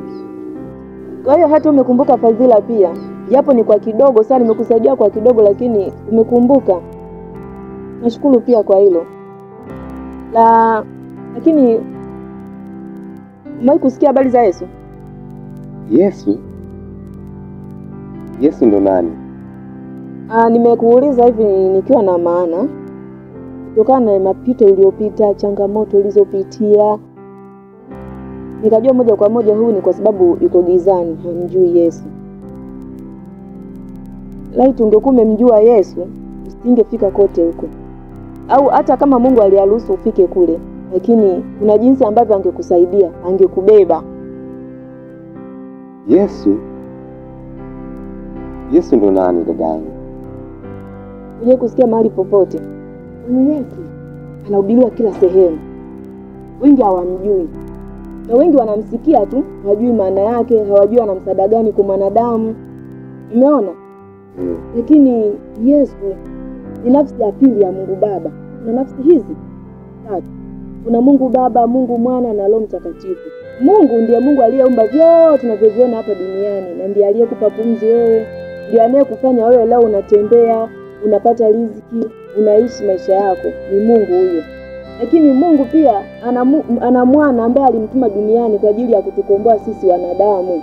S7: Kwa hiyo hata umekumbuka fadhila pia, japo ni kwa kidogo sana, nimekusaidia kwa kidogo, lakini umekumbuka. Nashukuru pia kwa hilo. Lakini umewahi kusikia habari za Yesu?
S2: Yesu ndo nani?
S7: Nimekuuliza hivi nikiwa na maana kutokana na mapito uliyopita, changamoto ulizopitia. Nikajua moja kwa moja huu ni kwa sababu yuko gizani, hamjui Yesu. Laiti ungekuwa umemjua Yesu, usingefika kote huko. Au hata kama Mungu aliruhusu ufike kule, lakini kuna jinsi ambavyo angekusaidia, angekubeba.
S2: Yesu ndo nani dadangu?
S7: Uje kusikia mahali popote. Mungu wetu anahubiriwa kila sehemu. Wengi hawamjui. Na wengi wanamsikia tu, hawajui maana yake, hawajui ana msaada gani kwa mwanadamu. Umeona? Lakini Yesu ni nafsi ya pili ya Mungu Baba. Na nafsi hizi tatu. Kuna Mungu Baba, Mungu Mwana na Roho Mtakatifu. Mungu ndiye Mungu aliyeumba vyote tunavyoviona hapa duniani, na ndiye aliyekupa pumzi wewe, ndiye anayekufanya wewe leo unatembea, unapata riziki, unaishi maisha yako. Ni Mungu huyo. Lakini Mungu pia ana mwana ambaye alimtuma duniani kwa ajili ya kutukomboa sisi wanadamu.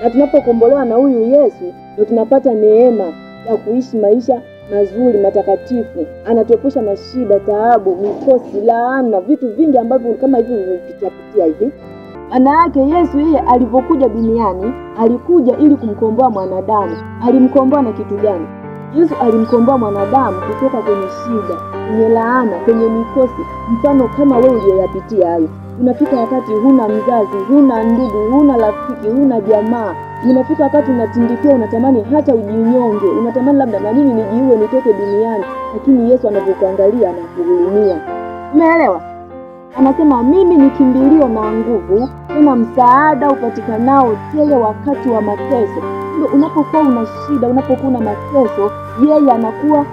S7: Na tunapokombolewa na huyu Yesu, ndio tunapata neema ya kuishi maisha mazuri matakatifu. Anatuepusha na shida, taabu, mikosi, laana, vitu vingi ambavyo kama hivi vimepitia hivi. Maana yake Yesu yeye alipokuja duniani, alikuja ili kumkomboa mwanadamu. Alimkomboa na kitu gani? Yesu alimkomboa mwanadamu kutoka kwenye shida, kwenye laana, kwenye mikosi. Mfano kama wewe uliyoyapitia hayo. Unafika wakati huna mzazi, huna ndugu, huna rafiki, huna jamaa. Unafika wakati unatindikia, unatamani hata ujinyonge. Unatamani labda na mimi nijiue nitoke duniani, lakini Yesu anapokuangalia anakuhurumia. Umeelewa? Anasema mimi ni kimbilio na nguvu, tena msaada upatikanao tele wakati wa mateso. Ndio unapokuwa una shida, unapokuwa una mateso, yeye anakuwa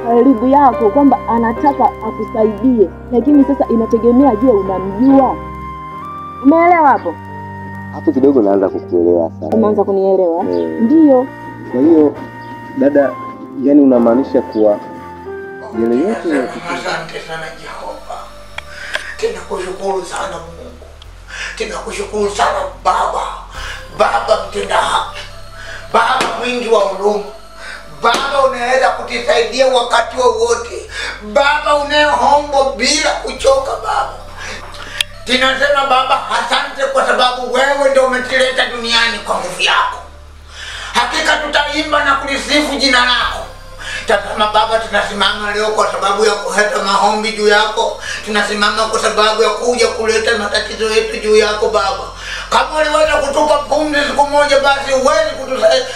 S7: karibu yako kwamba anataka akusaidie. Lakini sasa inategemea, je, unamjua? Umeelewa hapo?
S2: Hapo kidogo naanza kukuelewa sana.
S7: Umeanza kunielewa? Ndio.
S2: Kwa hiyo dada, yani unamaanisha kuwa yale yote ya
S1: asante sana Jehova. Tunakushukuru sana Mungu. Tunakushukuru sana Baba. Baba mtenda haki. Baba mwingi wa huruma. Baba unaweza kutusaidia wakati wowote. Baba unayeomba bila kuchoka Baba. Tunasema Baba asante kwa sababu wewe ndio umetuleta duniani kwa nguvu yako. Hakika tutaimba na kulisifu jina lako. Tazama Baba, tunasimama leo kwa sababu ya kuleta maombi juu yako. Tunasimama kwa sababu ya kuja kuleta matatizo yetu juu yako Baba. Kama uliweza kutupa pumzi siku moja, basi uwezi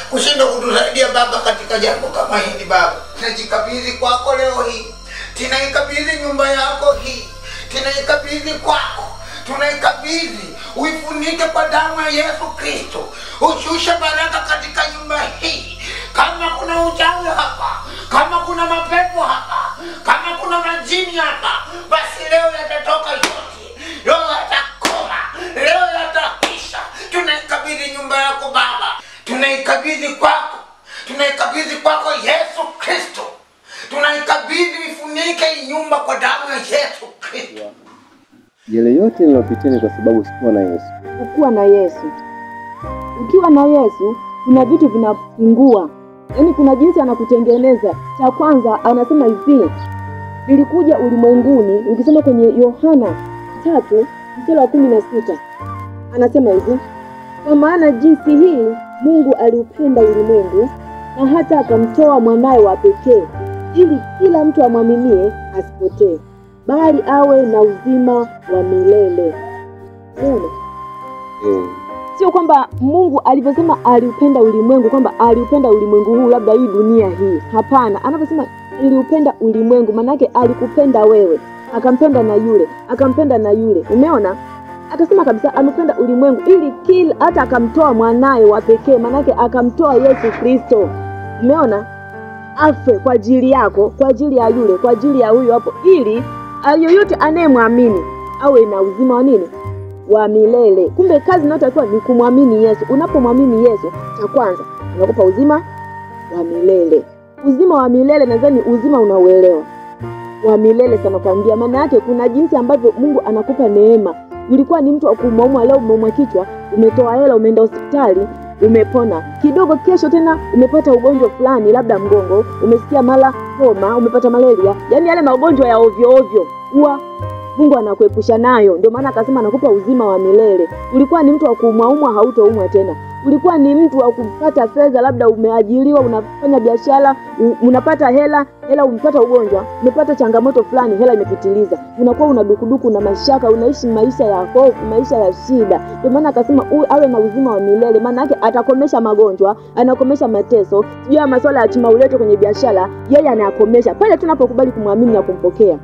S1: kushinda kutusaidia Baba katika jambo kama hili Baba. Tunajikabidhi kwako leo hii. Tunaikabidhi nyumba yako hii. Tunaikabidhi kwako. Tunaikabidhi, uifunike kwa damu ya Yesu Kristo. Ushushe baraka katika nyumba hii. Kama kuna uchawi hapa, kama kuna mapepo hapa, kama kuna majini hapa, basi leo yatatoka yote. Leo yatakoma, leo yataisha. Tunaikabidhi nyumba yako Baba. Tunaikabidhi kwako. Tunaikabidhi kwako Yesu Kristo. Tunaikabidhi, ifunike nyumba kwa damu ya Yesu Kristo.
S2: Yale yote nilopitia ni kwa sababu sikuwa na Yesu.
S7: Ukiwa na Yesu. Ukiwa na Yesu, kuna vitu vinapungua. Yaani kuna jinsi anakutengeneza. Cha kwanza anasema hivi, nilikuja ulimwenguni, ukisema kwenye Yohana 3:16 anasema hivi, kwa maana jinsi hii Mungu aliupenda ulimwengu na hata akamtoa mwanae wa pekee, ili kila mtu amwaminie asipotee, bali awe na uzima wa milele. Unaona? Sio kwamba Mungu alivyosema aliupenda ulimwengu kwamba aliupenda ulimwengu huu labda hii dunia hii. Hapana, anaposema aliupenda ulimwengu manake alikupenda wewe, akampenda na yule, akampenda na yule. Umeona? Akasema kabisa amependa ulimwengu ili kila, hata akamtoa mwanae wa pekee, manake akamtoa Yesu Kristo. Umeona? Afe kwa ajili yako, kwa ajili ya yule, kwa ajili ya huyu hapo, ili yoyote anayemwamini awe na uzima wa nini? Wa milele. Kumbe kazi inayotakiwa ni kumwamini Yesu. Unapomwamini Yesu, cha kwanza anakupa uzima wa milele. Uzima wa milele nadhani uzima unauelewa. Wa milele sana kwambia, maana yake kuna jinsi ambavyo Mungu anakupa neema. Ulikuwa ni mtu wa kuumwa, leo umeumwa kichwa, umetoa hela, umeenda hospitali, umepona. Kidogo kesho tena umepata ugonjwa fulani, labda mgongo, umesikia mara homa, umepata malaria. Yaani yale magonjwa ya ovyo ovyo huwa Mungu anakuepusha nayo. Ndio maana akasema anakupa uzima wa milele. Ulikuwa ni mtu wa kuumwa, hautoumwa tena. Ulikuwa ni mtu wa kupata fedha, labda umeajiriwa, unafanya biashara, unapata hela, umepata ugonjwa, umepata changamoto fulani, hela imepitiliza. Unakuwa unadukuduku na mashaka, unaishi maisha ya hofu, maisha ya shida. Ndio maana akasema awe na uzima wa milele. Maana yake atakomesha magonjwa, anakomesha mateso. Sio masuala ya chuma ulete kwenye biashara, yeye anayakomesha. Pale tunapokubali kumwamini na kumpokea.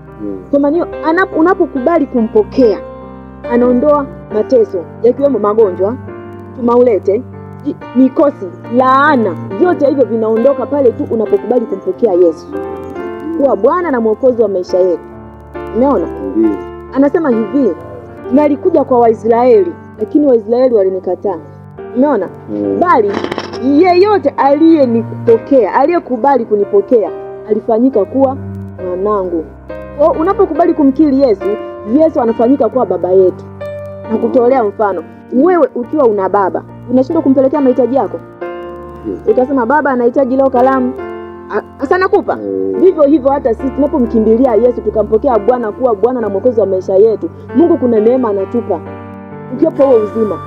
S7: Kwa maana unapokubali kumpokea, anaondoa mateso, yakiwemo magonjwa, tumaulete, mikosi, laana, vyote hivyo vinaondoka pale tu unapokubali kumpokea Yesu kuwa Bwana na Mwokozi wa maisha yetu. Umeona? Anasema hivi, nalikuja kwa Waisraeli, lakini Waisraeli walinikataa. Umeona? Bali yeyote aliyenipokea, aliyekubali kunipokea, alifanyika kuwa mwanangu. Kwa unapokubali kumkiri Yesu, Yesu anafanyika kuwa baba yetu. Na kutolea mfano, wewe ukiwa una baba, unashindwa kumpelekea mahitaji yako? Ukasema baba anahitaji leo kalamu, asa nakupa. Vivyo hivyo hata sisi tunapomkimbilia Yesu, tukampokea Bwana kuwa Bwana na Mwokozi wa maisha yetu, Mungu kuna neema anatupa. Ukiwa wewe uzima,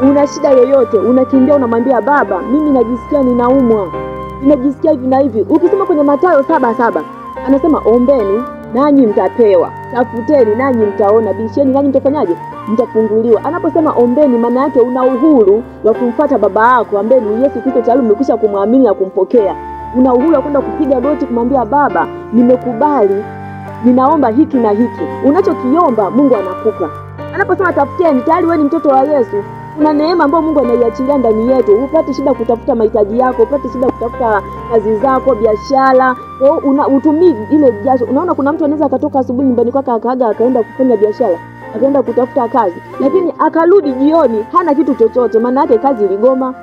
S7: una shida yoyote, unakimbia unamwambia baba, mimi najisikia ninaumwa, ninajisikia hivi na hivi. Ukisema kwenye Mathayo 7:7 anasema ombeni nanyi mtapewa, tafuteni nanyi mtaona, bisheni nanyi mtafanyaje? Mtafunguliwa. Anaposema ombeni, maana yake una uhuru wa kumfuata baba yako ambaye ni Yesu Kristo, tayari umekwisha kumwamini na kumpokea. Una uhuru wa kwenda kupiga goti kumwambia baba, nimekubali, ninaomba hiki na hiki. Unachokiomba Mungu anakupa. Anaposema tafuteni, tayari wewe ni mtoto wa Yesu. Kuna neema ambayo Mungu anaiachilia ndani yetu. Upate shida kutafuta mahitaji yako, upate shida kutafuta kazi zako, biashara, utumii ile jasho. Unaona kuna mtu anaweza akatoka asubuhi nyumbani kwake akaaga akaenda kufanya biashara, akaenda kutafuta kazi, lakini akarudi jioni hana kitu chochote, maana yake kazi iligoma,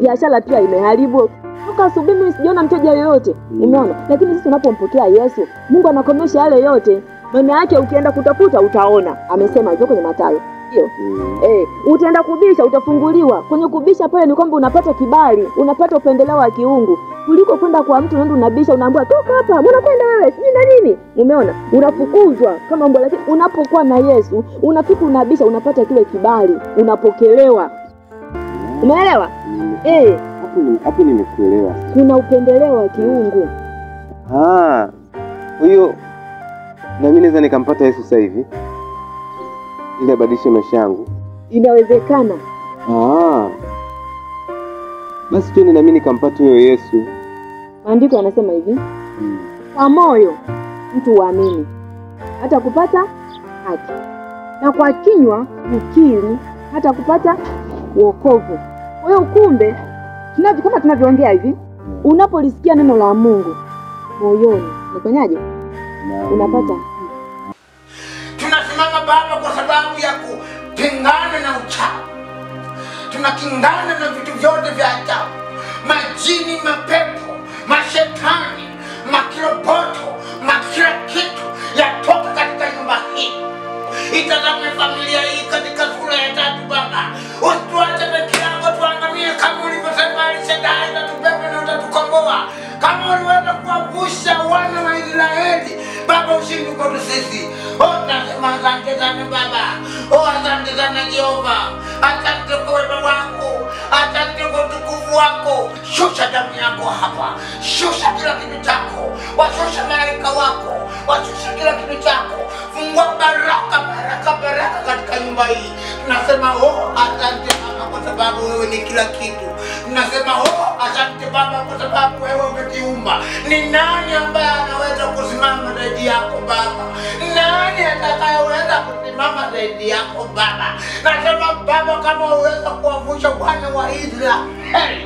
S7: biashara pia imeharibu. Toka asubuhi mimi sijaona mteja yoyote. Umeona? Lakini sisi tunapompokea Yesu, Mungu anakomesha yale yote. Maana yake ukienda kutafuta utaona. Amesema hivyo kwenye Mathayo. Ndio. Utaenda kubisha utafunguliwa. Kwenye kubisha pale ni kwamba unapata kibali, unapata upendeleo wa kiungu. Kuliko kwenda kwa mtu unaenda unabisha unaambiwa toka hapa, mbona kwenda wewe? Sijui na nini? Umeona? Unafukuzwa kama mbona, lakini unapokuwa na Yesu, unafika unabisha unapata kile kibali, unapokelewa. Umeelewa?
S2: Hapo nimekuelewa.
S7: Kuna upendeleo wa kiungu.
S2: Kwa hiyo na mimi naweza nikampata Yesu sasa hivi ili abadilishe maisha yangu.
S7: Inawezekana.
S2: Basi twende na mimi nikampata huyo Yesu.
S7: Maandiko yanasema hivi, kwa moyo mtu waamini hata kupata haki, na kwa kinywa ukiri hata kupata wokovu. Kwa hiyo kumbe kama tunavyoongea hivi, unapolisikia neno la Mungu moyoni, unafanyaje? Unapata.
S1: Tunasimama Baba kwa sababu ya kupingana na uchawi. Tunakingana na vitu vyote vya ajabu, majini, mapepo, mashetani, makiroboto, makila kitu yatoka katika nyumba hii. Itazame familia hii katika sura ya 3 Baba. Usituache peke yako tuangamie, kama ulivyosema Alishadai, utatubeba na utatukomboa. asante sana Baba. Oh, asante sana Jehova. Asante kwa wema wako. Asante kwa utukufu wako. Shusha damu yako hapa. Shusha kila kitu chako. Washusha malaika wako. Washusha kila kitu chako. Fungua baraka katika nyumba hii. Tunasema asante Baba kwa sababu wewe ni kila kitu. Tunasema asante Baba kwa sababu wewe umekiumba. Ni nani ambaye anaweza kusimama zaidi yako Baba? Nani atakayeweza kusimama zaidi yako Baba? Nasema Baba, kama uweza kuwavusha wana wa Israeli,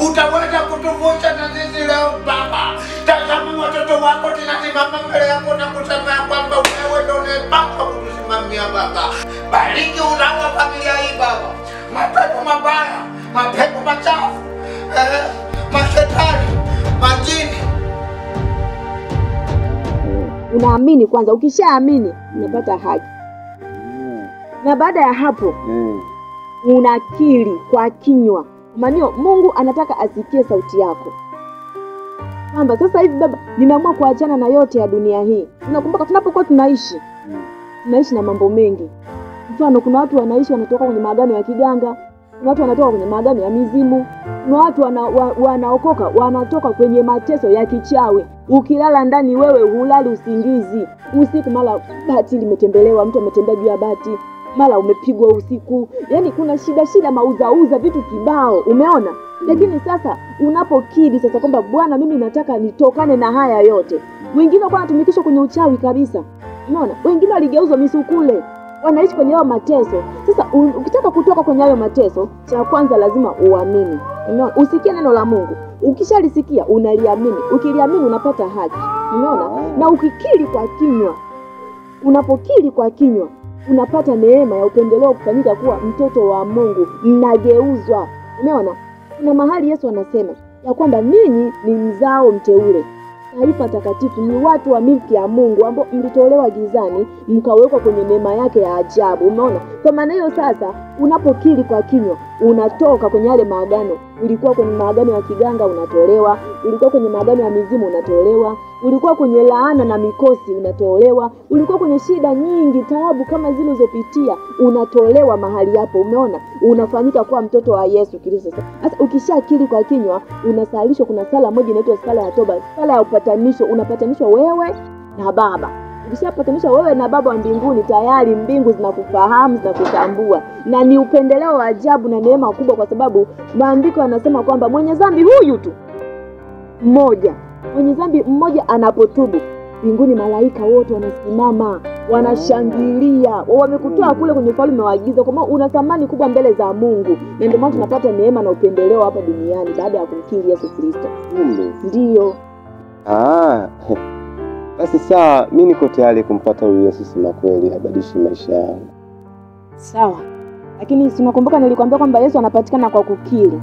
S1: utaweza kutuvusha na sisi leo Baba. Tazama watoto wako tunasimama mbele yako na kusema kwamba wewe ndio unayepaswa kutusimamia Baba. Bariki uzao wa familia hii Baba. Mapepo mabaya, mapepo machafu, mashetani, majini.
S7: Unaamini kwanza, ukishaamini unapata haki. Na baada ya hapo unakiri kwa kinywa. Maana Mungu anataka asikie sauti yako. Kwamba sasa hivi Baba, nimeamua kuachana na yote ya dunia hii. Unakumbuka tunapokuwa tunaishi na mambo mengi. Mfano, kuna watu wanaishi wanatoka kwenye maagano ya kiganga, kuna watu wanatoka kwenye maagano ya mizimu, kuna watu wanaokoka wanatoka kwenye mateso ya kichawi. Ukilala ndani wewe hulali usingizi. Usiku mara bati limetembelewa, mtu ametembea juu ya bati, mara umepigwa usiku. Yaani kuna shida mauza vitu kibao, umeona? Lakini sasa unapokiri sasa kwamba Bwana, mimi nataka nitokane na haya yote. Wengine kwa wanatumikishwa kwenye uchawi kabisa. Umeona? Wengine waligeuzwa misukule. Wanaishi kwenye hayo mateso. Sasa ukitaka kutoka kwenye hayo mateso, cha kwanza lazima uamini. Umeona? Usikie neno la Mungu. Ukishalisikia unaliamini. Ukiliamini unapata haki. Umeona? Na ukikiri kwa kinywa, unapokiri kwa kinywa, unapata neema ya upendeleo kufanyika kuwa mtoto wa Mungu. Mnageuzwa. Umeona? Kuna mahali Yesu anasema ya kwamba ninyi ni mzao mteule, taifa takatifu, ni watu wa milki ya Mungu ambao mlitolewa gizani mkawekwa kwenye neema yake ya ajabu. Umeona? Kwa maana hiyo sasa unapokiri kwa kinywa unatoka kwenye yale maagano. Ulikuwa kwenye maagano ya kiganga unatolewa, ulikuwa kwenye maagano ya mizimu unatolewa, ulikuwa kwenye laana na mikosi unatolewa, ulikuwa kwenye shida nyingi, taabu kama zile ulizopitia unatolewa mahali hapo. Umeona? Unafanyika kuwa mtoto wa Yesu Kristo. Sasa ukishakiri kwa kinywa unasalishwa. Kuna sala moja inaitwa sala ya toba, sala ya upatanisho. Unapatanishwa wewe na Baba. Ukishapatanisha wewe na Baba wa mbinguni, tayari mbingu zinakufahamu, zinakutambua. Na ni upendeleo wa ajabu na neema kubwa, kwa sababu maandiko yanasema kwamba mwenye dhambi huyu tu mmoja, mwenye dhambi mmoja anapotubu, mbinguni malaika wote wanasimama, wanashangilia. Wamekutoa kule kwenye ufalme wa giza, kwa maana una thamani kubwa mbele za Mungu. Na ndio maana tunapata neema na upendeleo hapa duniani baada ya kumkiri Yesu Kristo. Ndio.
S2: Basi sawa, mimi niko tayari kumpata huyu Yesu sema kweli abadilishe maisha yangu.
S7: Sawa. Lakini unakumbuka nilikwambia kwamba Yesu anapatikana kwa kukiri.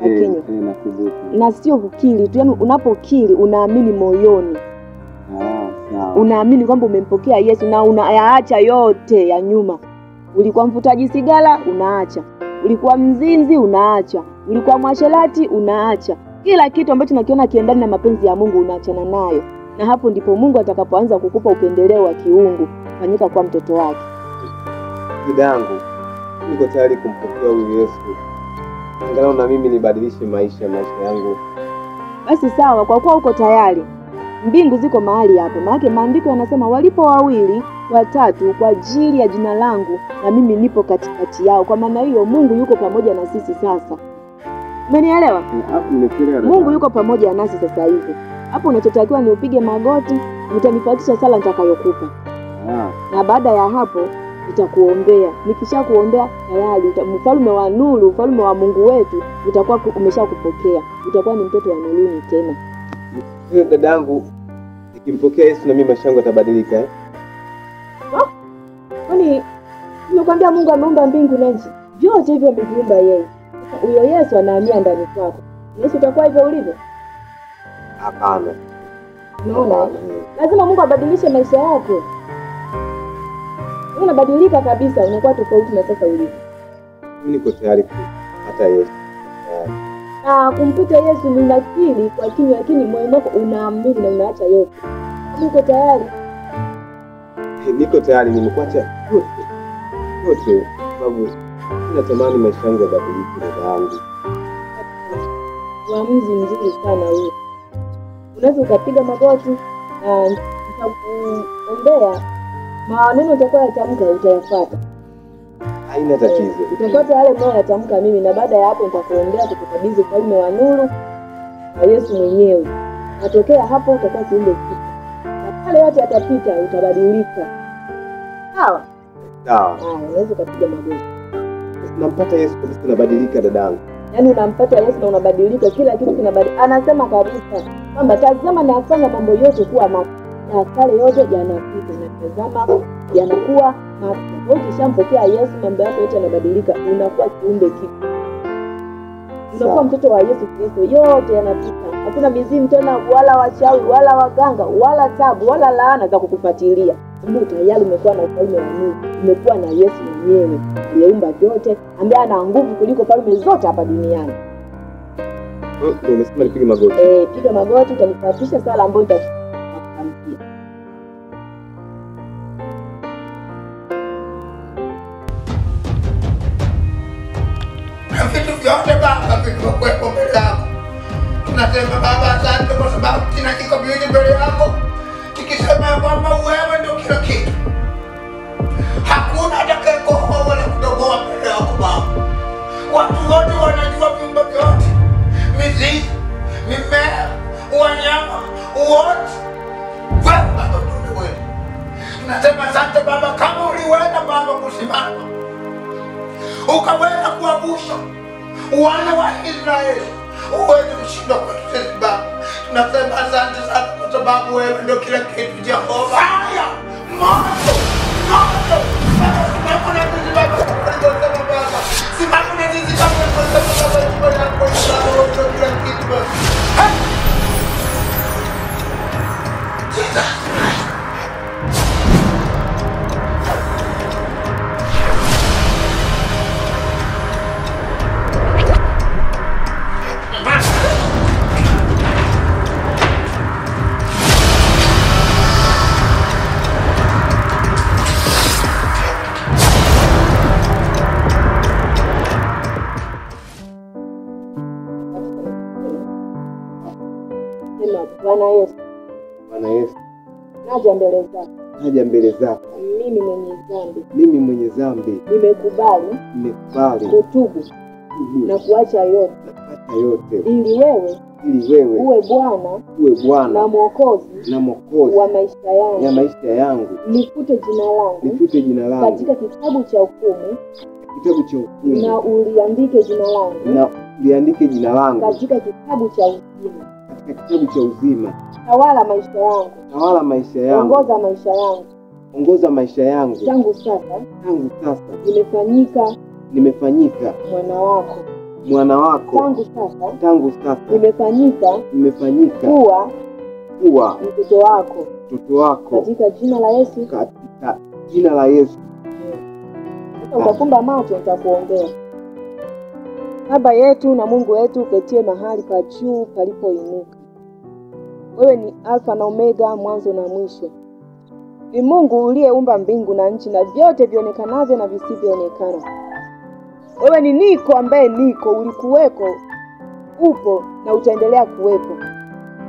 S7: Lakini na sio kukiri tu, yaani unapokiri unaamini moyoni.
S2: Sawa.
S7: Unaamini kwamba umempokea Yesu na unayaacha yote ya nyuma. Ulikuwa mvutaji sigara, unaacha. Ulikuwa mzinzi, unaacha. Ulikuwa mwasherati, unaacha. Kila kitu ambacho unakiona kiendani na mapenzi ya Mungu unaachana nayo. Na hapo ndipo Mungu atakapoanza kukupa upendeleo wa kiungu, fanyika kwa mtoto wake.
S2: Dadangu, niko tayari kumpokea huyu Yesu. Angalau na mimi nibadilishe maisha yangu.
S7: Basi sawa, kwa kuwa uko tayari, mbingu ziko mahali hapo. Maana maandiko yanasema walipo 2 au 3 kwa ajili ya jina langu, na mimi nipo katikati yao. Kwa maana hiyo Mungu yuko pamoja na sisi sasa. Umenielewa? Mungu yuko pamoja nasi sasa hivi. Hapo unachotakiwa ni upige magoti, utanifuatisha sala nitakayokupa. Na baada ya hapo nitakuombea. Nikishakuombea tayari mfalme wa nuru, mfalme wa Mungu wetu utakuwa umeshakupokea. Utakuwa ni mtoto wa nuruni tena.
S2: Dadangu, nikimpokea Yesu na mimi maisha yangu yatabadilika.
S7: Kwani nimekwambia Mungu ameumba mbingu na nchi. Vyote hivyo ameviumba yeye. Huyo Yesu anahamia ndani kwako. Yesu utakuwa hivyo ulivyo?
S2: Hapana.
S7: Unaona? Lazima Mungu abadilishe maisha yako. Unabadilika kabisa, unakuwa tofauti na sasa ulivyo.
S2: Mimi niko tayari hata Yesu.
S7: Kumpita Yesu ni nakiri kwa kinywa, lakini moyo wako unaamini na unaacha yote. Niko tayari.
S2: Niko tayari nimekuacha yote sababu natamani maisha yangu yabadilike dada yangu.
S7: Uamuzi mzuri sana huo. Unaweza ukapiga magoti na nitakuombea maneno utakayoyatamka utayafuata.
S2: Haina tatizo.
S7: Utafuata yale unayoyatamka mimi na baada ya hapo nitakuombea kukukabidhi ufalme wa nuru kwa Yesu mwenyewe. Natokea hapo utakuwa kiumbe kipya. Na pale yote yatapita utabadilika. Sawa?
S2: Sawa.
S7: Unaweza kupiga magoti.
S2: Nampata Yesu kabisa nabadilika dadangu.
S7: Yaani unampata Yesu na unabadilika, kila kitu kinabadilika. Anasema kabisa kwamba tazama nafanya mambo yote kuwa mapya. Na kale yote yanapita na tazama yanakuwa mapya. Wewe ukishampokea Yesu mambo yako yote yanabadilika, unakuwa kiumbe kipya. Unakuwa mtoto wa Yesu Kristo, yote yanapita. Hakuna mizimu tena wala wachawi wala waganga wala tabu wala laana za kukufuatilia. Mungu tayari umekuwa na ufalme wa Mungu. Umekuwa na Yesu mwenyewe aliyeumba vyote, ambaye ana nguvu kuliko falme zote hapa duniani.
S2: Ndio umesema nipige magoti.
S7: Piga magoti utanifuatisha sala ambayo nitakutamkia.
S1: Vitu vyote Baba vilivyokuwepo mbele yako. Tunasema Baba asante kwa sababu tunajikabidhi mbele yako. Tukisema kwamba wewe ndio kila kitu. Hakuna atakayekohoa wala kudogoa mbele yako Baba. Watu wote wanajua viumbe vyote. Mizizi, mimea, wanyama, wote. Wewe Baba ndio wewe. Tunasema asante Baba kama uliweza Baba kusimama. Ukaweza kuangusha wana wa Israeli. Uweze kushinda kwetu sisi Baba. Tunasema asante sana kwa sababu wewe ndio kila kitu Jehova. Haya, moto, moto. Simama na sisi Baba, tunasema Baba. Simama na sisi Baba, tunasema Baba, wewe ndio kila kitu Baba. Jesus.
S7: Bwana Yesu.
S2: Bwana Yesu.
S7: Naja mbele zako.
S2: Naja mbele zako.
S7: Mimi mwenye dhambi.
S2: Mimi mwenye dhambi.
S7: Nimekubali kutubu na kuacha yote. Ili wewe uwe Bwana na Mwokozi wa maisha yangu. Nifute jina langu katika kitabu cha hukumu. Na uliandike jina langu katika kitabu cha uzima. Tawala maisha yangu. Ongoza maisha yangu. Tangu sasa nimefanyika mwana wako. Tangu sasa nimefanyika kuwa mtoto wako. Katika jina la Yesu. Sasa utafumba macho nitakuombea. Baba yetu na Mungu wetu uketie mahali pa juu palipoinuka. Wewe ni Alfa na Omega, mwanzo na mwisho. Ni Mungu uliyeumba mbingu na nchi na vyote vionekanavyo na visivyoonekana. Wewe ni niko ambaye niko, ulikuweko, upo na utaendelea kuwepo.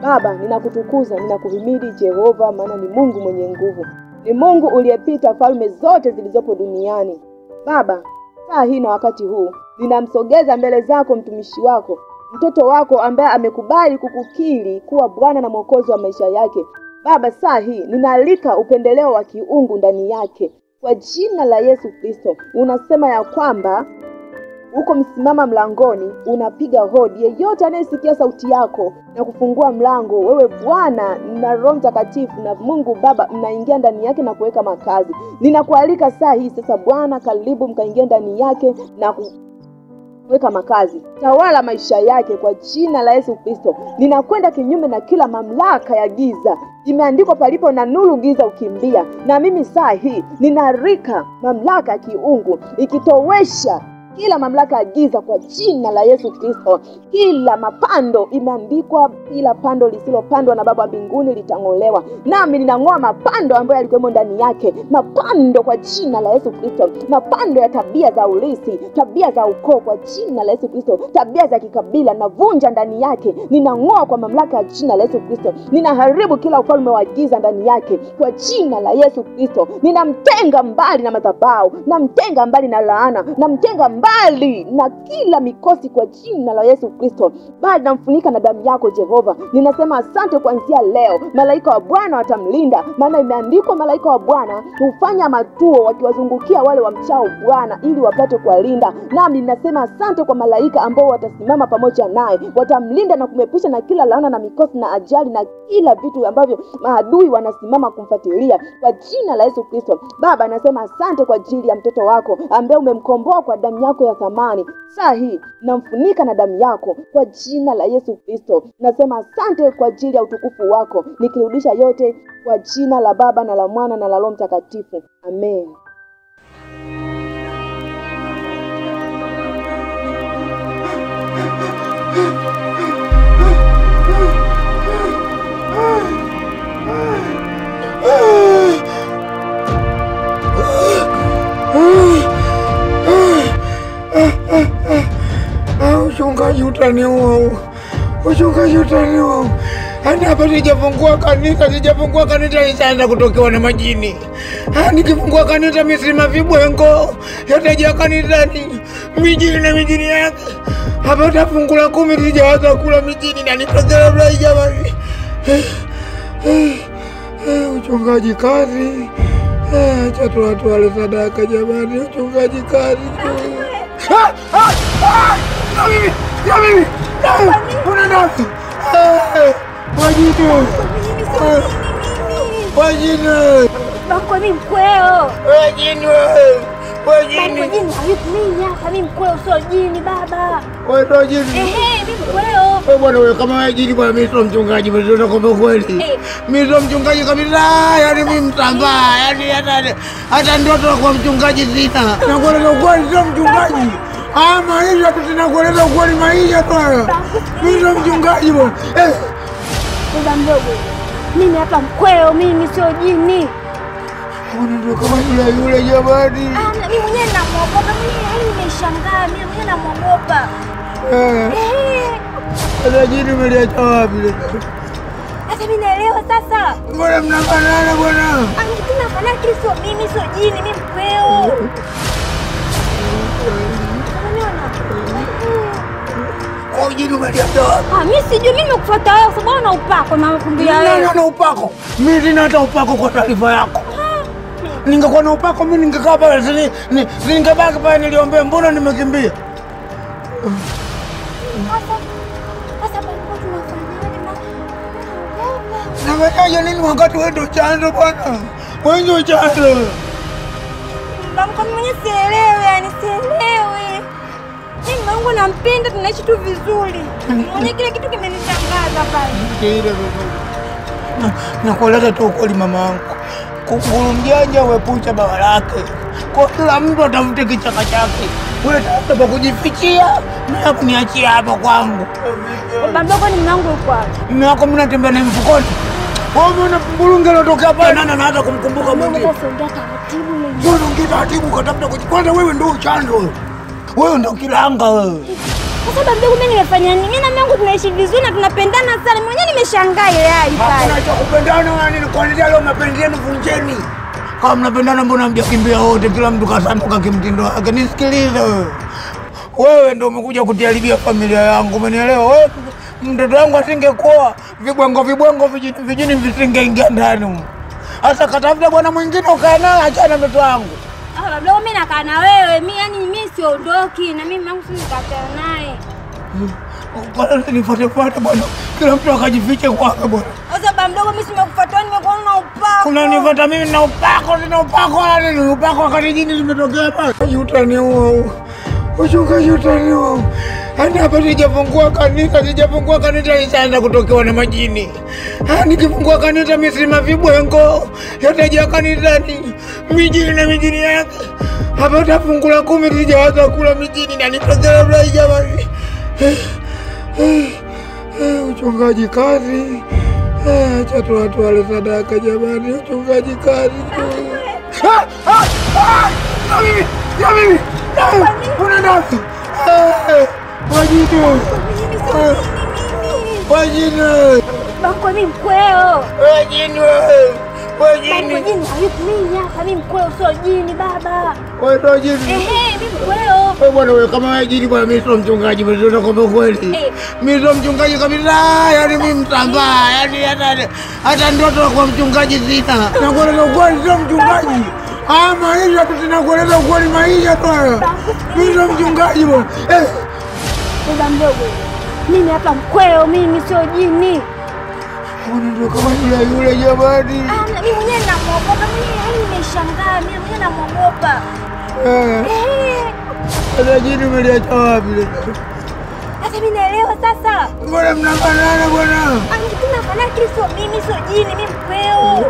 S7: Baba, ninakutukuza, ninakuhimidi Jehova, maana ni Mungu mwenye nguvu. Ni Mungu uliyepita falme zote zilizopo duniani. Baba, saa hii na wakati huu ninamsogeza mbele zako mtumishi wako, mtoto wako ambaye amekubali kukukiri kuwa Bwana na Mwokozi wa maisha yake. Baba, saa hii ninaalika upendeleo wa kiungu ndani yake. Kwa jina la Yesu Kristo, unasema ya kwamba uko msimama mlangoni, unapiga hodi. Yeyote anayesikia sauti yako na kufungua mlango, wewe Bwana na Roho Mtakatifu na Mungu Baba mnaingia ndani yake na kuweka makazi. Ninakualika saa hii sasa Bwana, karibu mkaingia ndani yake na weka makazi. Tawala maisha yake kwa jina la Yesu Kristo. Ninakwenda kinyume na kila mamlaka ya giza. Imeandikwa palipo na nuru giza ukimbia. Na mimi saa hii ninarika mamlaka ya kiungu ikitowesha kila mamlaka ya giza kwa jina la Yesu Kristo. Kila mapando imeandikwa, kila pando lisilopandwa na Baba mbinguni litang'olewa. Nami ninang'oa mapando ambayo yalikuwa ndani yake, mapando kwa jina la Yesu Kristo, mapando ya tabia za ulisi, tabia za ukoo kwa jina la Yesu Kristo, tabia za kikabila navunja ndani yake, ninang'oa kwa mamlaka ya jina la Yesu Kristo. Ninaharibu kila ufalme wa giza ndani yake kwa jina la Yesu Kristo. Ninamtenga mbali na madhabahu, namtenga mbali na laana, namtenga mbali na kila mikosi kwa jina la Yesu Kristo. Bali namfunika na damu yako Jehova. Ninasema asante kuanzia leo. Malaika wa Bwana watamlinda, maana imeandikwa malaika wa Bwana hufanya matuo wakiwazungukia wale wamchao Bwana ili wapate kuwalinda. Nami ninasema asante kwa malaika ambao watasimama pamoja naye, watamlinda na kumepusha na kila laana na mikosi na ajali na kila vitu ambavyo maadui wanasimama kumfuatilia kwa jina la Yesu Kristo. Baba, nasema asante kwa ajili ya mtoto wako ambaye umemkomboa kwa damu yako ya thamani. Saa hii namfunika na damu yako kwa jina la Yesu Kristo. Nasema asante kwa ajili ya utukufu wako, nikirudisha yote kwa jina la Baba na la Mwana na la Roho Mtakatifu. Amen.
S1: Uchungaji utaniua. Uchungaji utaniua. Hapa sijafungua kanisa nitaanza kutokewa na majini. Nikifungua kanisa misima vibwengo yatajia kanisani, mijini na mijini yake. Hapa tafungula 10 sijawaza kula mijini na nitokea blai jamani. Uchungaji kazi. Acha watu wale sadaka jamani, uchungaji kazi. Ya mimi. Una nafsi. Wajini.
S6: Bako mimi mkweo.
S1: Wajini.
S6: Jini hayupo hapa, mimi mkweo sio jini baba.
S1: Wewe ndo jini.
S6: Mimi mkweo.
S1: Wewe bwana, wewe kama wewe jini bwana, mimi sio mchungaji, mimi ndio kwa kweli. Mimi sio mchungaji kabisa, yani mimi mtambaa, yani hata ndoto kwa mchungaji sina. Nakueleza ukweli, sio mchungaji. Maisha tu tunakueleza ukweli, maisha tu. Mimi sio mchungaji bwana.
S6: Baba mdogo, mimi hapa mkweo, mimi sio jini.
S1: Ndio kama yule jamani.
S6: Mimi mwenyewe namuogopa, mimi nimeshangaa, mimi mwenyewe namuogopa.
S1: Sasa jini umeliacha wapi?
S6: Sasa mimi naelewa sasa.
S1: Mbona mnafanana bwana?
S6: Tunafanana sio mimi sio jini, mimi mkweo.
S1: Kwa jini umeliacha wapi?
S6: Mimi sijui, mimi nimekufuata wewe kwa sababu una upako na nakwambia wewe.
S1: Nani ana upako? Mimi sina hata upako kwa taarifa yako. Ningekuwa na upako mimi ningekaa pale, ningebaki pale niliombea, mbona nimekimbia?
S6: Sasa bado tunafanyaje?
S1: Nafanyaje nini wakati wewe ndio chanzo bwana? Wewe ndio chanzo.
S6: Baba mwenyewe sielewi, yani sielewi. Mimi Mungu nampenda, tunaishi tu vizuri. Mwenye kile kitu kimenishangaza pale.
S1: Nakueleza tu ukweli mama wangu. Kunguru mjanja uepusha bawa lake. Kwa kila mtu atafute kichaka chake. Wewe tafuta pa kujifichia, na kuniachia hapa kwangu.
S6: Baba mdogo ni mwanangu yuko hapa.
S1: Mimi wako mimi natembea na mfukoni. Wewe unaona mbulunge lotokea pale, nani anaanza kumkumbuka mwingine? Wewe ongea taratibu, katafuta kwanza, wewe ndio chanzo. Wewe ndio kilanga wewe.
S6: Sasa baba mdogo, mimi nimefanya nini? Mimi na mimi tunaishi vizuri na tunapendana sana. Mwenyewe nimeshangaa ile hai pale.
S1: Hakuna cha kupendana wala nini, kuanzia leo mapenzi yenu vunjeni. Kama mnapendana mbona mjakimbia wote, kila mtu kasanuka kimtindo wake? Nisikilize wewe. Wewe ndio umekuja kutiharibia familia yangu, umenielewa? Wewe mtoto wangu asingekuoa, vibwengo vijini visingeingia ndani. Sasa katafuta bwana mwingine ukae naye, achana mtoto wangu.
S6: Baba mimi nakaa na wewe, mimi siondoki na mimi wangu sikataa naye.
S1: Kwa nini nifuate bwana? Kila mtu akajifiche kwake bwana.
S6: Sasa baba mdogo, mimi simekufuata, nimekuona na upako.
S1: Unanifuata mimi na upako, sina upako wala nini? Upako wakati jini limetokea pale. Utaniua. Uchungaji utaniua. Hapa sijafungua kanisa nitaanza kutokewa na majini. Nikifungua kanisa misima vibwengo yatajia kanisani, mijini na mijini yake. Hapa fungu la 10 sijaanza kula mijini na nitokea Ulaya jamani. Uchungaji kazi. Acha tuwale sadaka jamani, uchungaji kazi. Ya mimi. Unaenda. Wajini. Wajini.
S6: Bako mimi mkweo.
S1: Wajini wewe. Wajini.
S6: Wajini hayupo mimi hapa, mimi mkweo sio jini baba.
S1: Wewe ndio jini.
S6: Mimi mkweo.
S1: Wewe bwana wewe kama wewe jini bwana mimi sio mchungaji bwana ndio kwa kweli. Mimi sio mchungaji kabisa, yani mimi mtambaa, yani hata ndoto kwa mchungaji sina. Nakueleza ukweli sio mchungaji. Maisha tu tunakueleza ukweli maisha tu. Mimi sio mchungaji bwana.
S6: Baba mdogo. Mimi hapa mkweo, mimi sio jini.
S1: Ndio kama yule jamani.
S6: Mimi mwenyewe namuogopa, mimi nimeshangaa, mimi mwenyewe namuogopa.
S1: Sasa jini umeliacha wapi?
S6: Sasa mimi naelewa sasa.
S1: Mbona mnafanana bwana?
S6: Tunafanana kile sio mimi sio jini, mimi mkweo.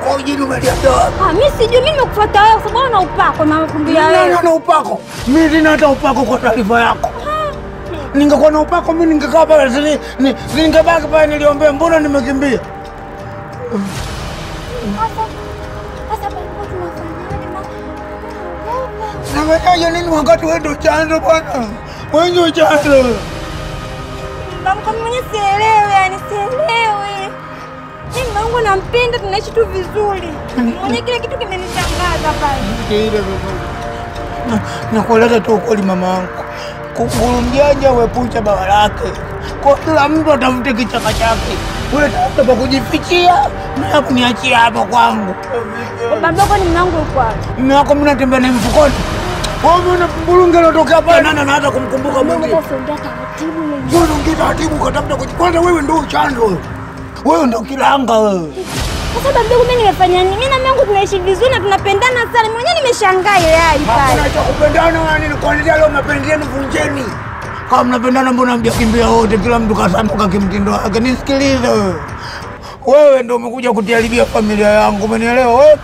S1: Kwa jini umeliacha wapi?
S6: Mimi sijui, mimi nimekufuata wewe kwa sababu una upako na makumbia wewe.
S1: Nani ana upako? Mimi sina hata upako kwa taarifa yako. Ningekuwa na upako mimi ningekaa pale ningebaki pale niliombea, mbona nimekimbia?
S6: Sasa bado tunafanyaje?
S1: Nafanyaje nini wakati wewe ndio chanzo bwana? Wewe ndio chanzo.
S6: Mama mwenyewe sielewi, yani sielewi. Mimi Mungu nampenda, tunaishi tu vizuri. Mwenye kile kitu kimenishangaza pale.
S1: Nakueleza tu ukweli mama wangu. Kunguru mjanja uepucha bawa lake. Kwa kila mtu atafute kichaka chake. Wewe tafuta pa kujifichia na kuniachia hapa kwangu.
S6: Baba mdogo ni mwanangu yuko wapi?
S1: Mume wako mimi natembea naye mfukoni. Wewe umeona mbulunge lotokea pale nani anaanza kumkumbuka mwingine?
S6: Sasa ongea taratibu wewe.
S1: Wewe ongea taratibu katafuta kwanza wewe ndio chanzo. Wewe ndio kilanga wewe.
S6: Sasa baba mdogo mimi nimefanya nini? Mimi na mume wangu tunaishi vizuri na tunapendana sana. Mwenyewe nimeshangaa ile hali pale.
S1: Hakuna cha kupendana nini? Kuanzia leo mapenzieni vunjeni. Kama mnapendana mbona mjakimbia wote, kila mtu kasambuka kimtindo wake? Nisikilize wewe. Wewe ndio umekuja kutiharibia familia yangu, umenielewa? Wewe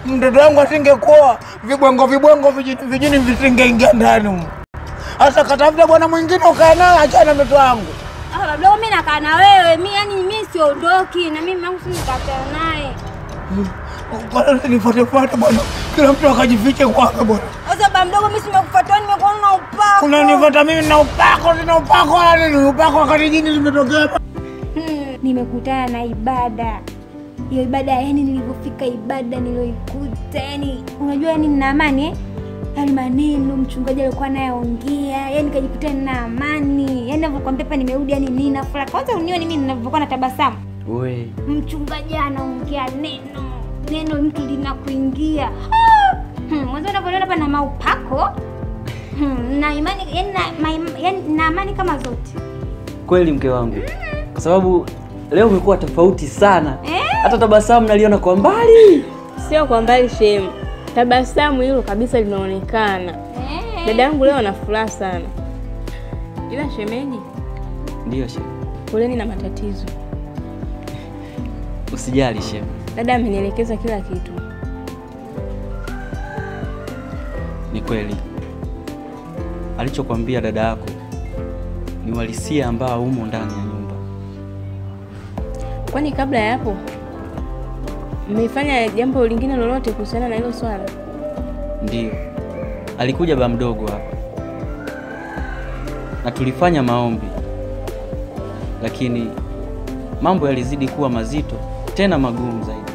S1: mtoto wangu asingekuoa, vibwengo vijini visingeingia ndani. Sasa katafuta bwana mwingine ukae naye, achana mtoto wangu.
S6: Baba mimi nakaa na wewe, mimi siondoki na mimi wangu sinikataa naye.
S1: Bwana nifuate bwana. Kila mtu akajifiche kwake bwana.
S6: Sasa baba mdogo mimi simekufuata, nimekuona na upako.
S1: Unanifuata mimi na upako, sina upako wala nini? Upako wakati jini limetokea hapa.
S6: Nimekutana na ibada. Hiyo ibada yani nilipofika ibada niloikuta yani unajua yani nina amani yani maneno mchungaji alikuwa anayaongea yani nikajikuta nina amani yani ninavyokuambia hapa nimerudi yani nina furaha. Kwanza unione mimi ninavyokuwa na tabasamu.
S3: Wewe
S6: Mchungaji anaongea neno mtu linakuingia. Mwanzo unapoona hapa na maupako. Na imani yani na amani kama zote.
S3: kweli mke wangu. Kwa sababu leo umekuwa tofauti sana. Hata tabasamu naliona kwa mbali.
S4: Sio kwa mbali shemu. Tabasamu hilo kabisa linaonekana. Dada yangu leo ana furaha sana. Ila shemeji.
S3: Ndio shemu.
S4: Poleni na matatizo.
S3: Usijali shemu.
S4: Dada amenielekeza kila kitu.
S3: Ni kweli. Alichokwambia dada yako ni uhalisia ambao umo ndani ya nyumba.
S4: Kwani kabla ya hapo mmefanya jambo lingine lolote kuhusiana na hilo swala?
S3: Ndio. Alikuja baba mdogo hapa. Na tulifanya maombi. Lakini mambo yalizidi kuwa mazito, tena magumu zaidi.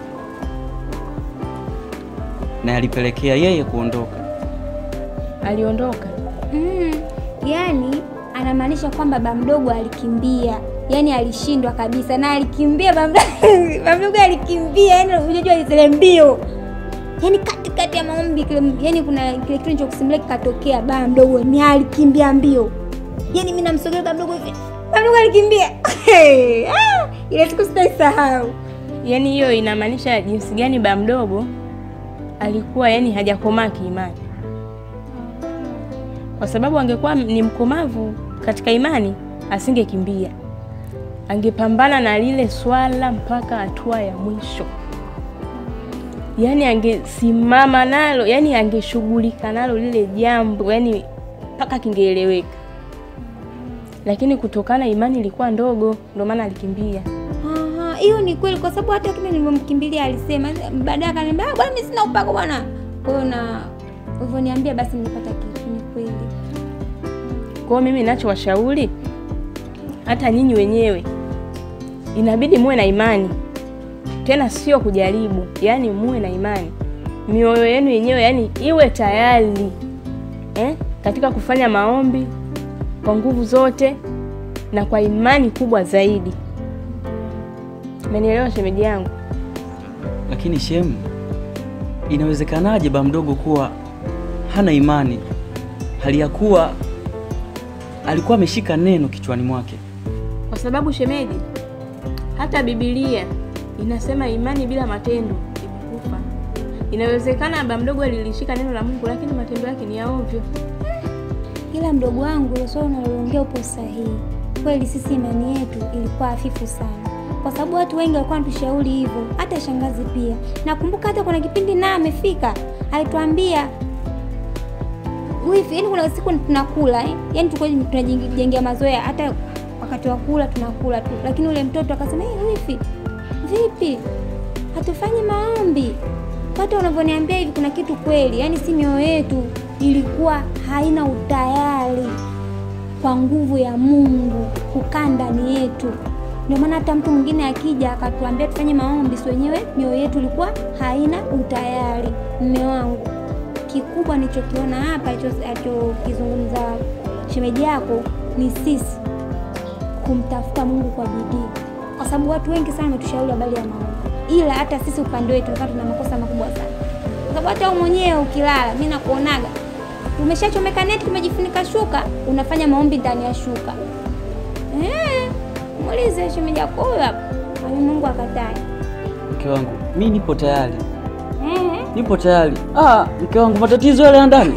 S3: Na yalipelekea yeye kuondoka.
S4: Aliondoka?
S6: Yani anamaanisha kwamba baba mdogo alikimbia. Yani alishindwa kabisa na alikimbia baba mdogo alikimbia yani unajua ile mbio. Yani katikati ya maombi yani kuna kile kitu nilichokusimulia kikatokea baba mdogo ni alikimbia mbio. Yani mimi namsogea baba mdogo hivi. Baba mdogo alikimbia. Ile siku sitaisahau.
S4: Yani hiyo inamaanisha jinsi gani baba mdogo alikuwa yani hajakomaa kiimani. Kwa sababu angekuwa ni mkomavu katika imani, asingekimbia. Angepambana na lile swala mpaka hatua ya mwisho.
S5: yani angesimama nalo, yani angeshughulika nalo lile jambo, yani mpaka kingeeleweka. Lakini kutokana Imani ilikuwa ndogo, ndio maana alikimbia.
S6: Aha, hiyo ni kweli kwa sababu hata kile nilimkimbilia alisema baadaye akaniambia bwana mimi sina upako bwana. Kwa hiyo na ulivyoniambia basi nilipata kitu, ni kweli.
S5: Kwa mimi ninachowashauri hata nyinyi wenyewe inabidi muwe na imani. Tena sio kujaribu, yani muwe na imani. Mioyo yenu yenyewe yani iwe tayari katika kufanya maombi kwa nguvu zote na kwa imani kubwa zaidi. Umenielewa shemeji yangu?
S3: Lakini shemu, inawezekanaje ba mdogo kuwa hana imani hali ya kuwa alikuwa ameshika neno kichwani mwake?
S5: Kwa sababu shemeji, hata Biblia inasema imani bila matendo imekufa. Inawezekana baba mdogo alilishika neno la Mungu lakini matendo yake ni ya ovyo.
S6: Ila mdogo wangu ile swali unaloongea upo sahihi. Kweli sisi imani yetu ilikuwa hafifu sana. Kwa sababu watu wengi walikuwa wanatushauri hivyo, hata shangazi pia. Nakumbuka hata kuna kipindi naye amefika, alituambia wifi, yani kuna siku tunakula yani tulikuwa tunajengea mazoea hata wakati wa kula tunakula tu. Lakini ule mtoto akasema, wifi, vipi? Hatufanye maombi. Hata unavyoniambia hivi kuna kitu kweli. Yani si mioyo yetu ilikuwa haina utayari kwa nguvu ya Mungu kukaa ndani yetu. Ndio maana hata mtu mwingine akija akatuambia tufanye maombi, si wenyewe mioyo yetu ilikuwa haina utayari. Mume wangu, kikubwa nilichokiona hapa alichokizungumza shemeji yako ni sisi kumtafuta Mungu kwa bidii. Kwa sababu watu wengi sana wametushauri habari ya maombi. Ila hata sisi upande wetu tuna makosa makubwa sana. Kwa sababu hata wewe mwenyewe ukilala, mimi nakuonaga umeshachomeka neti, umejifunika shuka, unafanya maombi ndani ya shuka. Muulize shemeji yako hapa. Mungu akatai.
S3: Mke wangu, mimi nipo tayari. Nipo tayari. Mke wangu, matatizo yale ya ndani.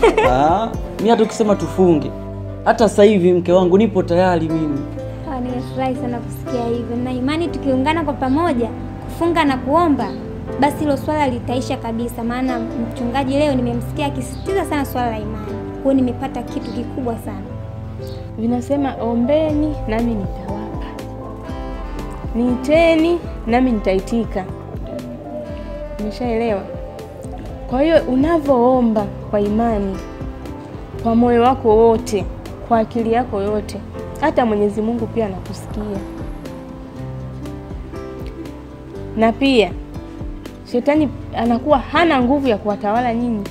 S3: Mimi hata ukisema tufunge. Hata sasa hivi mke wangu nipo tayari mimi.
S6: Nimefurahi sana kusikia hivyo. Na imani tukiungana kwa pamoja kufunga na kuomba, basi hilo swala litaisha kabisa. Maana mchungaji leo nimemsikia akisisitiza sana swala la imani. Kwa hiyo nimepata kitu kikubwa sana.
S5: Vinasema ombeni nami nitawapa, niiteni nami nitaitika. Umeshaelewa? Kwa hiyo unavyoomba kwa imani, kwa moyo wako wote, kwa akili yako yote, hata Mwenyezi Mungu pia anakusikia. Na pia shetani anakuwa hana nguvu ya kuwatawala nyinyi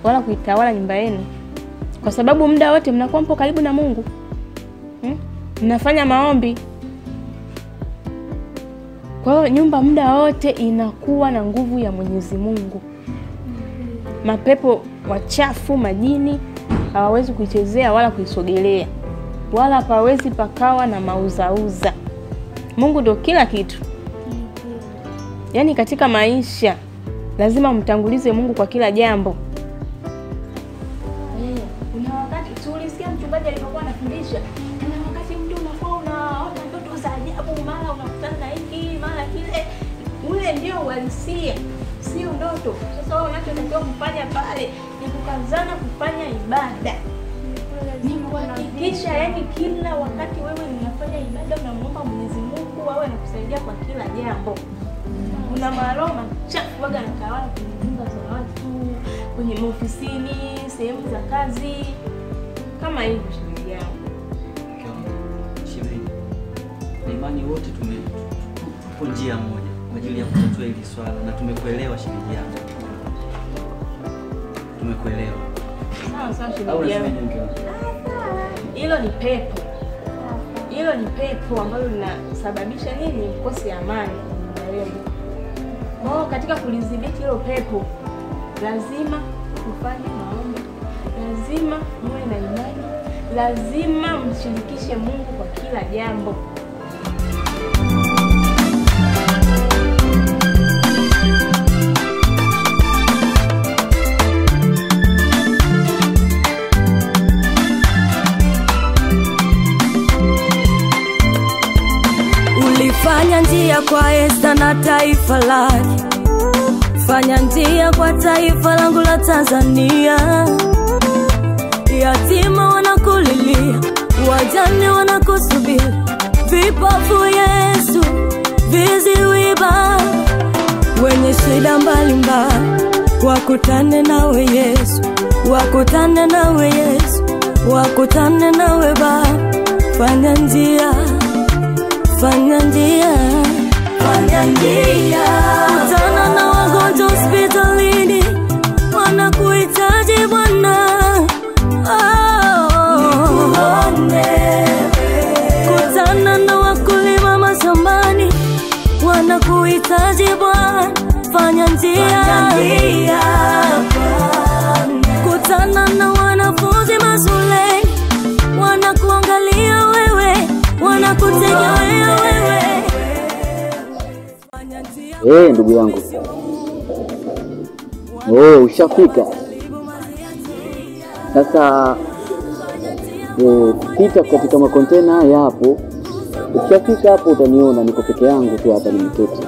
S5: wala kuitawala nyumba yenu, kwa sababu muda wote mnakuwa mpo karibu na Mungu. Mnafanya maombi. Kwa hiyo nyumba muda wote inakuwa na nguvu ya Mwenyezi Mungu. Mapepo wachafu, majini hawawezi kuichezea wala kuisogelea, wala pawezi pakawa na mauzauza. Mungu ndo kila kitu. Yani katika maisha lazima mtangulize Mungu kwa kila jambo. Kuna wakati tulisikia mchungaji alipokuwa anafundisha, kuna wakati mtu unakuwa unaona ndoto za ajabu, mara unakutana na hiki, mara kile. Ule ndio uhalisia, sio ndoto. Sasa wewe unachotakiwa kufanya pale ni kukazana kufanya ibada. Ni kuhakikisha yani kila wakati wewe unafanya ibada, unamuomba Mwenyezi Mungu awe anakusaidia kwa kila jambo. Kuna maroma chafu waga natawala kwenye nyumba za watu, kwenye ofisini, sehemu za kazi, kama hivyo shemeji yangu.
S3: Shemeji, na imani wote tupo njia moja kwa ajili ya kutatua hili swala, na tumekuelewa shemeji yangu. Tumekuelewa.
S5: Sawa shemeji yangu. Hilo ni pepo. Hilo ni pepo ambalo linasababisha nini? Ukose amani kwa wewe. Katika kulidhibiti hilo pepo lazima ufanye maombi, lazima muwe na imani, lazima mshirikishe Mungu kwa kila jambo.
S10: Ulifanya njia kwa Esta na taifa lake, fanya njia kwa taifa langu la Tanzania. Yatima wanakulilia, wajane wanakusubiri, vipofu Yesu, viziwi Baba, wenye shida mbalimbali wakutane nawe Yesu, wakutane nawe Yesu, wakutane nawe Baba. Fanya njia, fanya njia, fanya njia. Kutana na wagonjwa hospitalini, wanakuhitaji Bwana. Kutana na wakulima mashambani, wanakuhitaji Bwana. Fanya njia. Kutana na wanafunzi mashuleni, wanakuangalia wewe, wanakutegemea wewe.
S13: Ndugu yangu. Ushafika. Sasa pita katika makontena haya hapo. Ukifika hapo utaniona niko peke yangu tu hapa nimeketi.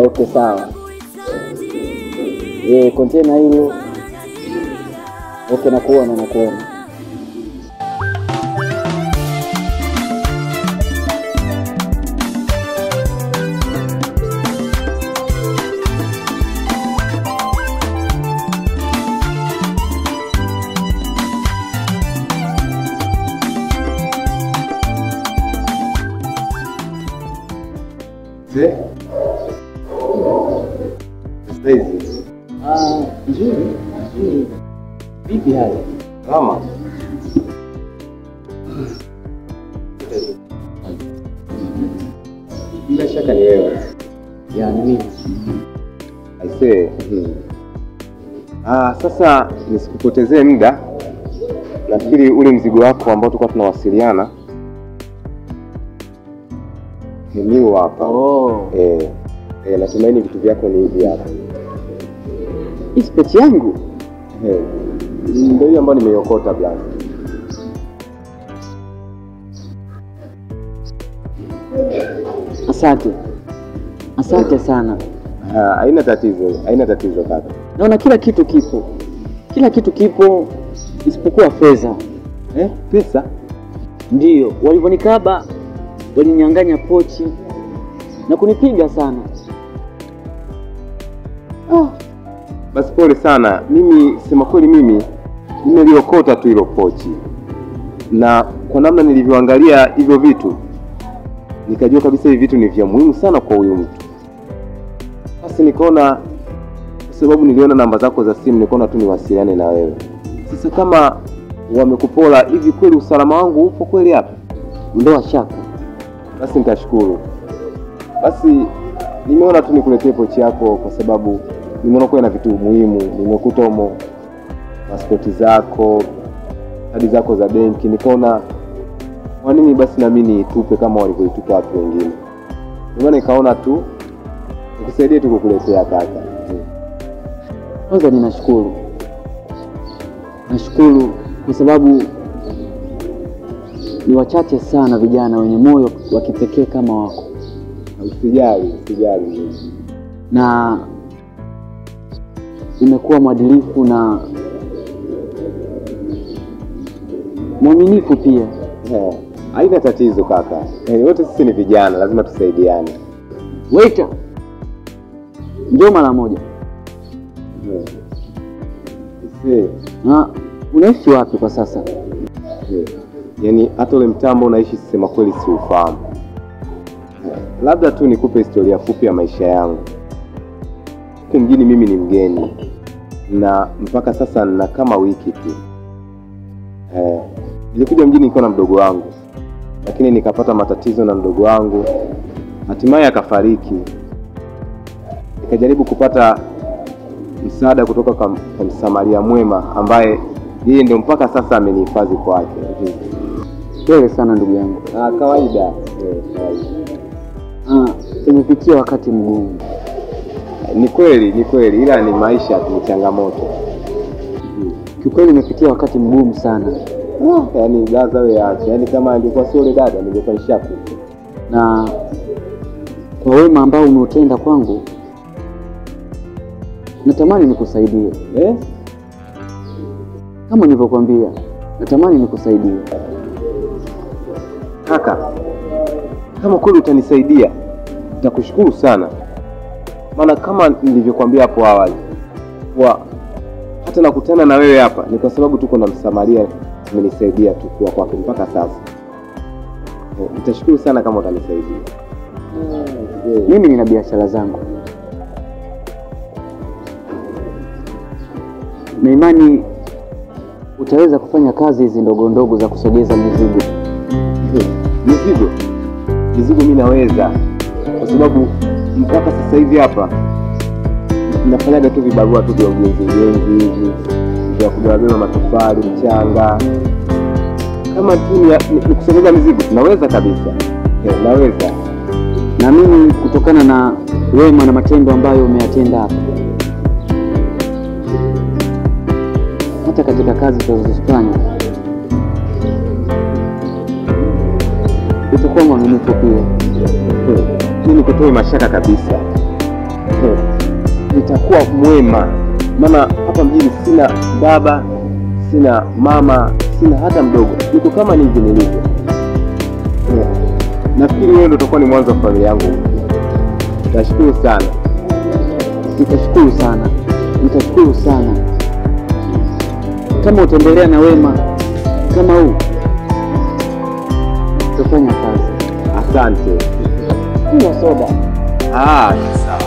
S13: Okay, sawa. Kontena hilo. Okay, nakuona. Nzuri. Vipi hali?
S2: Mama. Bila shaka ni wewe.
S13: Ya, ni mimi.
S2: Aisee. Sasa nisikupotezee muda. Nafikiri ule mzigo wako ambao tulikuwa tunawasiliana ni hapa. Natumaini vitu vyako ni hivi hapa.
S13: Ispeti yangu?
S2: Ndio hiyo ambayo nimeiokota bwana.
S13: Asante sana.
S2: Haina tatizo kaka.
S13: Naona kila kitu kipo isipokuwa fedha.
S2: Pesa?
S13: Ndio, walivyonikaba walinyang'anya pochi na kunipiga sana.
S2: Basi pole sana. Mimi sema kweli nimeliokota tu hilo pochi. Na kwa namna nilivyoangalia hivyo vitu nikajua kabisa hivi vitu ni vya muhimu sana kwa huyu mtu. Basi nikaona, sababu niliona namba zako za simu, nikaona tu niwasiliane na wewe. Sasa kama wamekupola hivi, kweli usalama wangu upo kweli hapa?
S13: Ndio shaka.
S2: Basi nitashukuru. Basi nimeona tu nikuletee pochi yako kwa sababu nimeona kwa ina vitu muhimu. Nimekuta humo pasipoti zako, hadi zako za benki. Nikaona kwa nini basi na mimi nitupe kama walivyoitupa watu wengine. Ndio nikaona tu nikusaidie tu kukuletea kaka.
S13: Kwanza ninashukuru kwa sababu ni wachache sana vijana wenye moyo wa kipekee kama wako.
S2: Usijali.
S13: Na umekuwa mwadilifu na mwaminifu pia.
S2: Haina tatizo kaka. Wote sisi ni vijana, lazima tusaidiane.
S13: Waiter. Njoo mara moja. Unaishi wapi kwa sasa?
S2: Yaani hata ule mtambo unaishi sema kweli si ufahamu. Labda tu nikupe historia fupi ya maisha yangu. Huko mjini mimi ni mgeni. Na mpaka sasa na kama wiki tu. Nilikuja mjini nikiwa na mdogo wangu. Lakini nikapata matatizo na mdogo wangu. Hatimaye akafariki. Nikajaribu kupata msaada kutoka kwa Msamaria mwema ambaye yeye ndio mpaka sasa amenihifadhi kwake.
S13: Pole sana ndugu yangu.
S2: Kawaida.
S13: Nimepitia wakati mgumu.
S2: Ni kweli ila ni maisha, ni changamoto.
S13: Kiukweli nimepitia wakati mgumu sana.
S2: Yaani dada wewe acha. Yaani kama angekuwa sio yule dada ningekuwa nishakufa.
S13: Na kwa wema ambao umeutenda kwangu, natamani nikusaidie. Kama nilivyokuambia, natamani nikusaidie.
S2: Kaka, kama kweli utanisaidia, nitakushukuru sana. Maana kama nilivyokuambia hapo awali, hata nakutana na wewe hapa ni kwa sababu tuko na Msamaria amenisaidia tu kwa kwake mpaka sasa. Nitashukuru sana kama utanisaidia.
S13: Mimi nina biashara zangu, na imani utaweza kufanya kazi hizi ndogo ndogo za kusogeza mizigo.
S2: Mizigo mimi naweza, kwa sababu mpaka sasa hivi hapa nafanyaga tu vibarua tu vya ujenzi hivi vya kubeba matofali, mchanga. Kama tu ni kusogeza mizigo naweza kabisa. Naweza.
S13: Na mimi kutokana na wema na matendo ambayo umeyatenda hapa, hata katika kazi tunazozifanya utakuwa mwaminifu pia.
S2: Mimi kutoa mashaka kabisa. Nitakuwa mwema. Maana hapa mjini sina baba, sina mama, sina hata mdogo. Niko kama hivi nilivyo. Nafikiri wewe ndio utakuwa ni mwanzo wa familia yangu. Nitashukuru sana.
S13: Nitashukuru sana. Nitashukuru sana. Kama utaendelea na wema kama huu, tutafanya kazi.
S2: Asante.
S13: Kunywa soda.
S2: Sawa.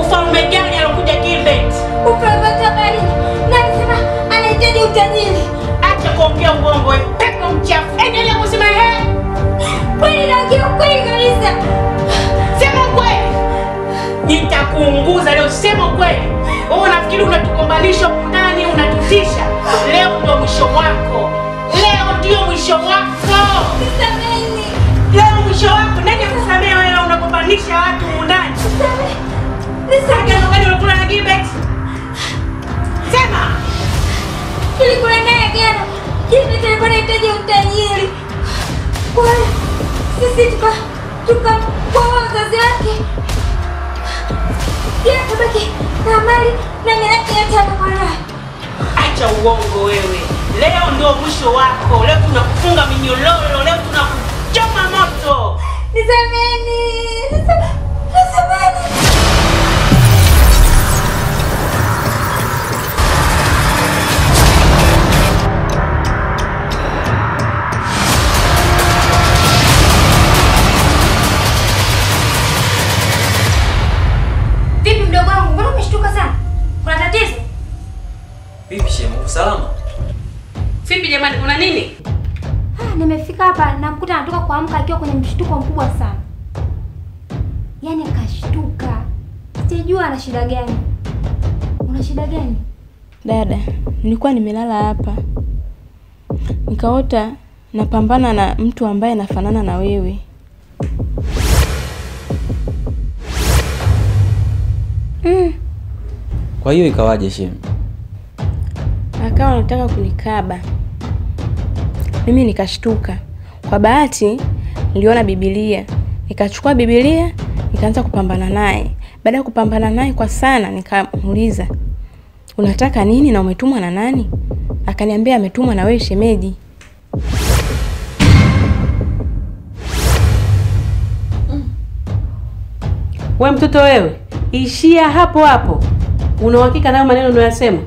S5: Ufalme gani alokuja Gilbert? Ufalme gani? Nasema anahitaji utajiri. Acha kuongea uongo wewe. Pepo mchafu. Endelea kusema kweli na kweli kabisa. Sema kweli. Nitakuunguza leo, sema kweli. Wewe unafikiri unatukombanisha ndani, unatutisha. Leo ndio mwisho wako. Leo ndio mwisho wako. Nisameni. Leo mwisho wako. Nani akusamee wewe unakombanisha watu ndani? Agano gani unakula na Gilbert? Sema. Tulikula naye agano. Gilbert alikuwa anahitaji utajiri. Kwa sisi kwa wazazi wake.
S6: Kila tabaki na mali na milaki yote anakora.
S4: Acha uongo wewe. Leo ndio mwisho wako. Leo tunakufunga minyololo, leo tunakuchoma moto.
S6: Nisameni. Vipi mdogo wangu? Mbona umeshtuka sana? Kuna tatizo?
S3: Vipi shemu, uko salama?
S4: Vipi jamani, kuna nini?
S6: Nimefika hapa namkuta anatoka kuamka akiwa kwenye mshtuko mkubwa sana. Yaani akashtuka. Sijui ana shida gani. Una shida gani?
S5: Dada, nilikuwa nimelala hapa. Nikaota napambana na mtu ambaye anafanana na wewe.
S3: Kwa hiyo ikawaje shemu?
S5: Akawa anataka kunikaba. Mimi nikashtuka. Kwa bahati niliona Biblia. Nikachukua Biblia, nikaanza kupambana naye. Baada ya kupambana naye kwa sana, nikamuuliza, "Unataka nini na umetumwa na nani?" Akaniambia ametumwa na wewe shemeji.
S4: Wewe mtoto wewe, ishia hapo hapo. Una uhakika na maneno unayosema?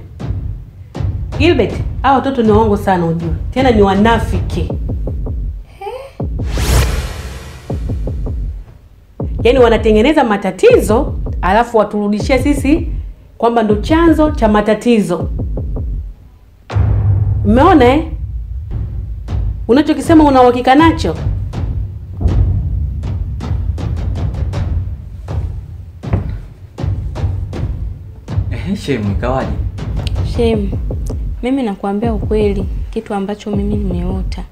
S4: Gilbert, hao watoto ni waongo sana unajua. Tena ni wanafiki. Yaani wanatengeneza matatizo, alafu waturudishie sisi kwamba ndo chanzo cha matatizo. Umeona Unachokisema una uhakika nacho?
S3: Shemu, ikawaje?
S5: Shemu, mimi nakuambia ukweli, kitu ambacho mimi nimeota.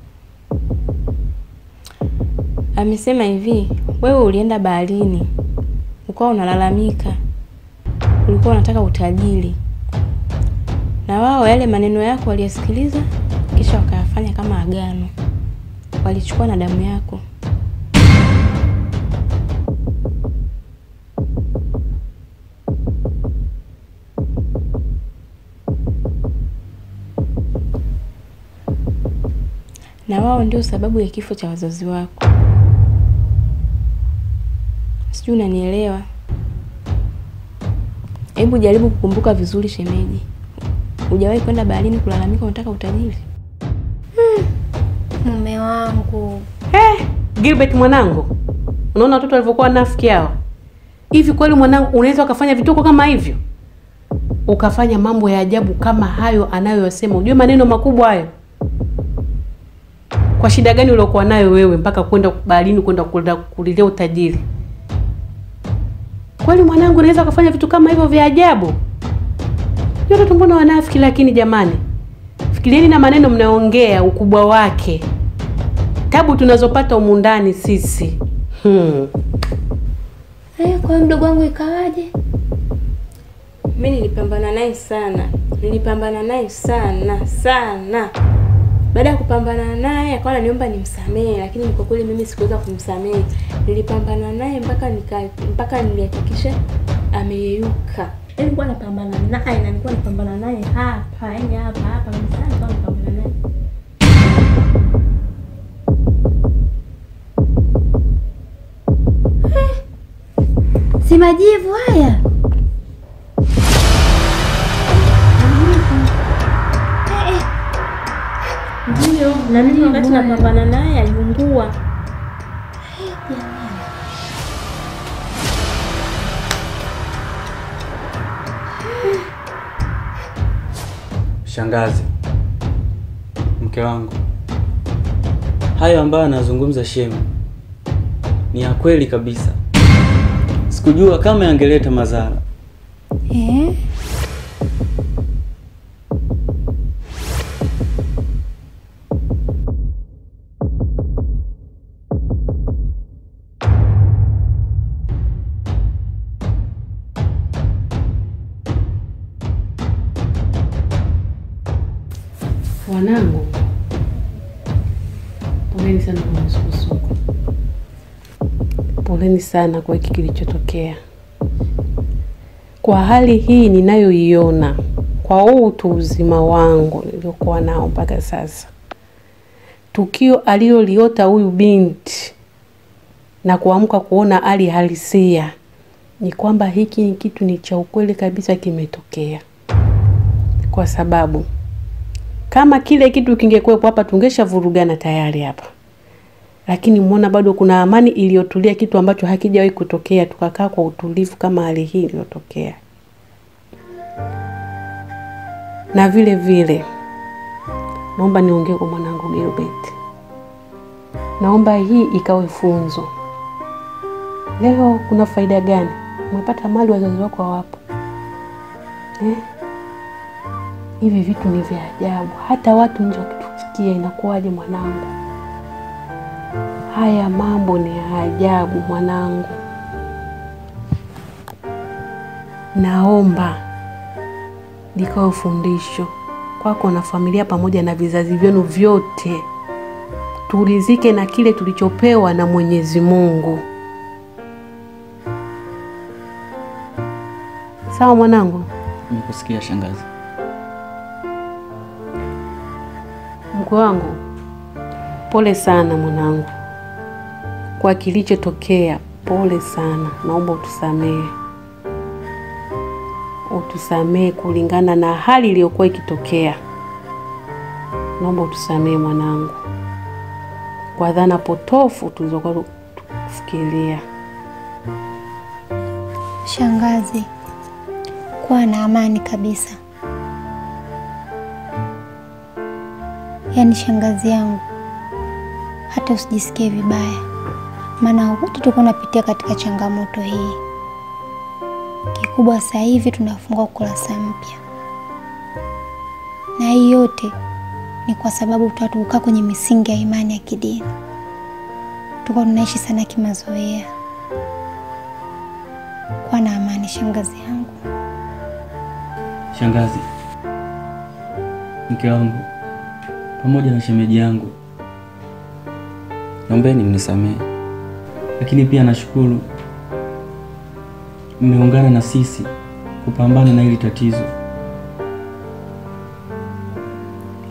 S5: Amesema hivi, wewe ulienda baharini, ukawa unalalamika, ulikuwa unataka utajiri. Na wao yale maneno yako waliyasikiliza, kisha wakayafanya kama agano. Walichukua na damu yako. Na wao ndio sababu ya kifo cha wazazi wako. Sijui unanielewa? Hebu jaribu kukumbuka vizuri shemeji. Hujawahi kwenda baharini kulalamika unataka utajiri?
S6: Mume wangu.
S4: Gilbert mwanangu. Unaona watoto walivyokuwa nafiki hao? Hivi kweli mwanangu unaweza ukafanya vituko kama hivyo? Ukafanya mambo ya ajabu kama hayo anayosema. Unajua maneno makubwa hayo? Kwa shida gani uliokuwa nayo wewe mpaka kwenda baharini kwenda kulilia utajiri? Kweli mwanangu unaweza kufanya vitu kama hivyo vya ajabu? Yote mbona wanafiki lakini jamani. Fikirieni na maneno mnaongea ukubwa wake. Tabu tunazopata humu ndani sisi.
S6: Kwa mdogo wangu ikawaje?
S5: Mimi nilipambana naye sana. Baada ya kupambana naye akawa ananiomba nimsamehe, lakini kwa kweli mimi sikuweza kumsamehe. Nilipambana naye mpaka nilihakikisha ameyeyuka. Nilikuwa napambana naye na nilikuwa napambana naye hapa, yani hapa kabisa, nilikuwa napambana naye.
S6: Si majivu haya.
S5: Ndio, na mimi wakati napambana naye aliungua.
S3: Shangazi, mke wangu, hayo ambayo anazungumza shemu ni ya kweli kabisa. Sikujua kama yangeleta madhara.
S4: Wanangu, poleni sana kwa msukosuko. Poleni sana kwa hiki kilichotokea. Kwa hali hii ninayoiona, kwa huu utu uzima wangu niliokuwa nao mpaka sasa, tukio aliloliota huyu binti na kuamka kuona hali halisia, ni kwamba hiki ni kitu ni cha ukweli kabisa kimetokea. Kwa sababu kama kile kitu kingekuwepo hapa tungeshavurugana tayari hapa. Lakini muona bado kuna amani iliyotulia, kitu ambacho hakijawahi kutokea, tukakaa kwa utulivu kama hali hii iliyotokea. Na vile vile naomba niongee kwa mwanangu Gilbert. Naomba hii ikawe funzo. Leo kuna faida gani? Umepata mali wazazi wako hawapo. Hivi vitu ni vya ajabu. Hata watu nje wakitusikia inakuwaje mwanangu? Haya mambo ni ajabu mwanangu. Naomba likawe fundisho kwako na familia pamoja na vizazi vyenu vyote. Turizike na kile tulichopewa na Mwenyezi Mungu. Sawa mwanangu?
S13: Nimekusikia shangazi.
S4: Mkwe wangu, pole sana mwanangu kwa kilichotokea. Pole sana, naomba utusamehe. Utusamehe kulingana na hali iliyokuwa ikitokea. Naomba utusamehe mwanangu kwa dhana potofu tulizokuwa tukifikiria.
S6: Shangazi, kuwa na amani kabisa. Yaani shangazi yangu, hata usijisikie vibaya, maana wote tulikuwa tunapitia katika changamoto hii. Kikubwa sasa hivi tunafungua ukurasa mpya, na hii yote ni kwa sababu tukaa kwenye misingi ya imani ya kidini. Tulikuwa tunaishi sana kimazoea. Kuwa na amani shangazi yangu.
S13: Shangazi, mke wangu pamoja na shemeji yangu, naombeni mnisamehe. Lakini pia nashukuru mmeungana na sisi kupambana na hili tatizo.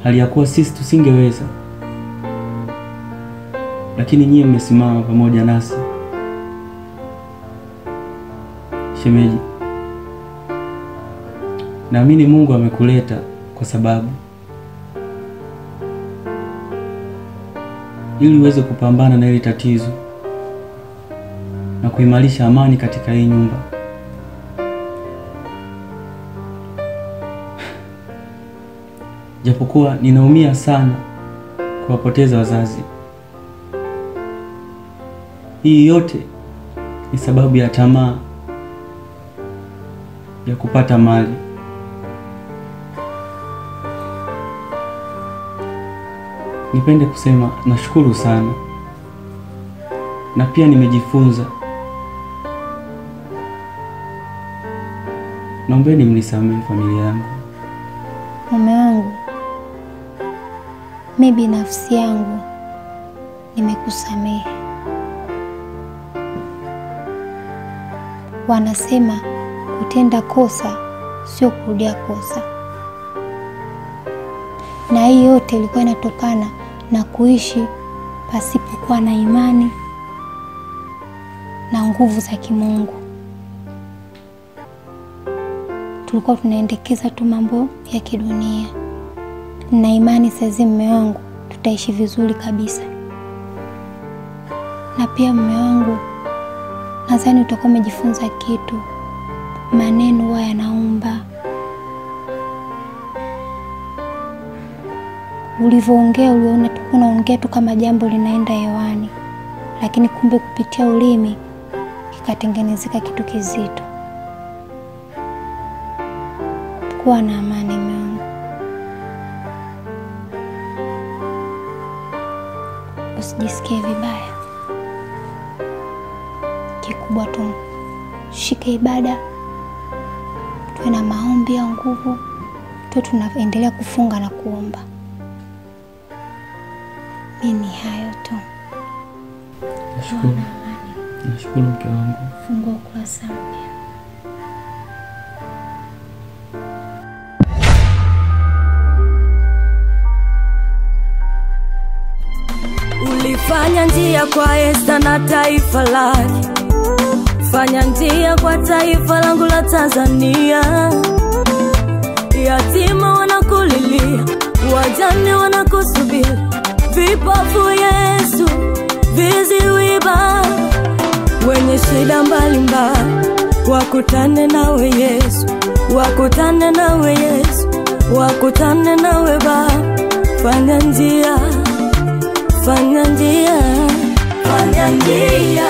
S13: Hali ya kuwa sisi tusingeweza, lakini nyie mmesimama pamoja nasi. Shemeji, naamini Mungu amekuleta kwa sababu ili uweze kupambana na hili tatizo na kuimarisha amani katika hii nyumba. Japokuwa ninaumia sana kuwapoteza wazazi, hii yote ni sababu ya tamaa ya kupata mali. Nipende kusema nashukuru sana, na pia nimejifunza. Naombeni mnisamehe familia yangu.
S6: Mume wangu, mimi binafsi yangu nimekusamehe. Wanasema kutenda kosa sio kurudia kosa. Na hii yote ilikuwa inatokana na kuishi pasipokuwa na imani na nguvu za kimungu. Tulikuwa tunaendekeza tu mambo ya kidunia. Na imani sasa mume wangu tutaishi vizuri kabisa. Na pia mume wangu, nadhani utakuwa umejifunza kitu. Maneno huwa yanaumba. Ulivyoongea uliona tu unaongea tu kama jambo linaenda hewani, lakini kumbe kupitia ulimi kikatengenezeka kitu kizito. Kuwa na amani mume wangu. Usijisikie vibaya. Kikubwa tu shike ibada, tuwe na maombi ya nguvu, tuwe tunaendelea kufunga na kuomba. Mimi hayo tu.
S13: Nashukuru. Nashukuru mke wangu.
S6: Fungua ukurasa mpya.
S10: njia kwa Esta na taifa lake, fanya njia kwa taifa langu la Tanzania. Yatima wanakulilia, wajane wanakusubiri, vipofu Yesu, viziwi Baba, wenye shida mbalimbali wakutane nawe Yesu, wakutane nawe Yesu, wakutane nawe Baba. Fanya njia, fanya njia, fanya njia.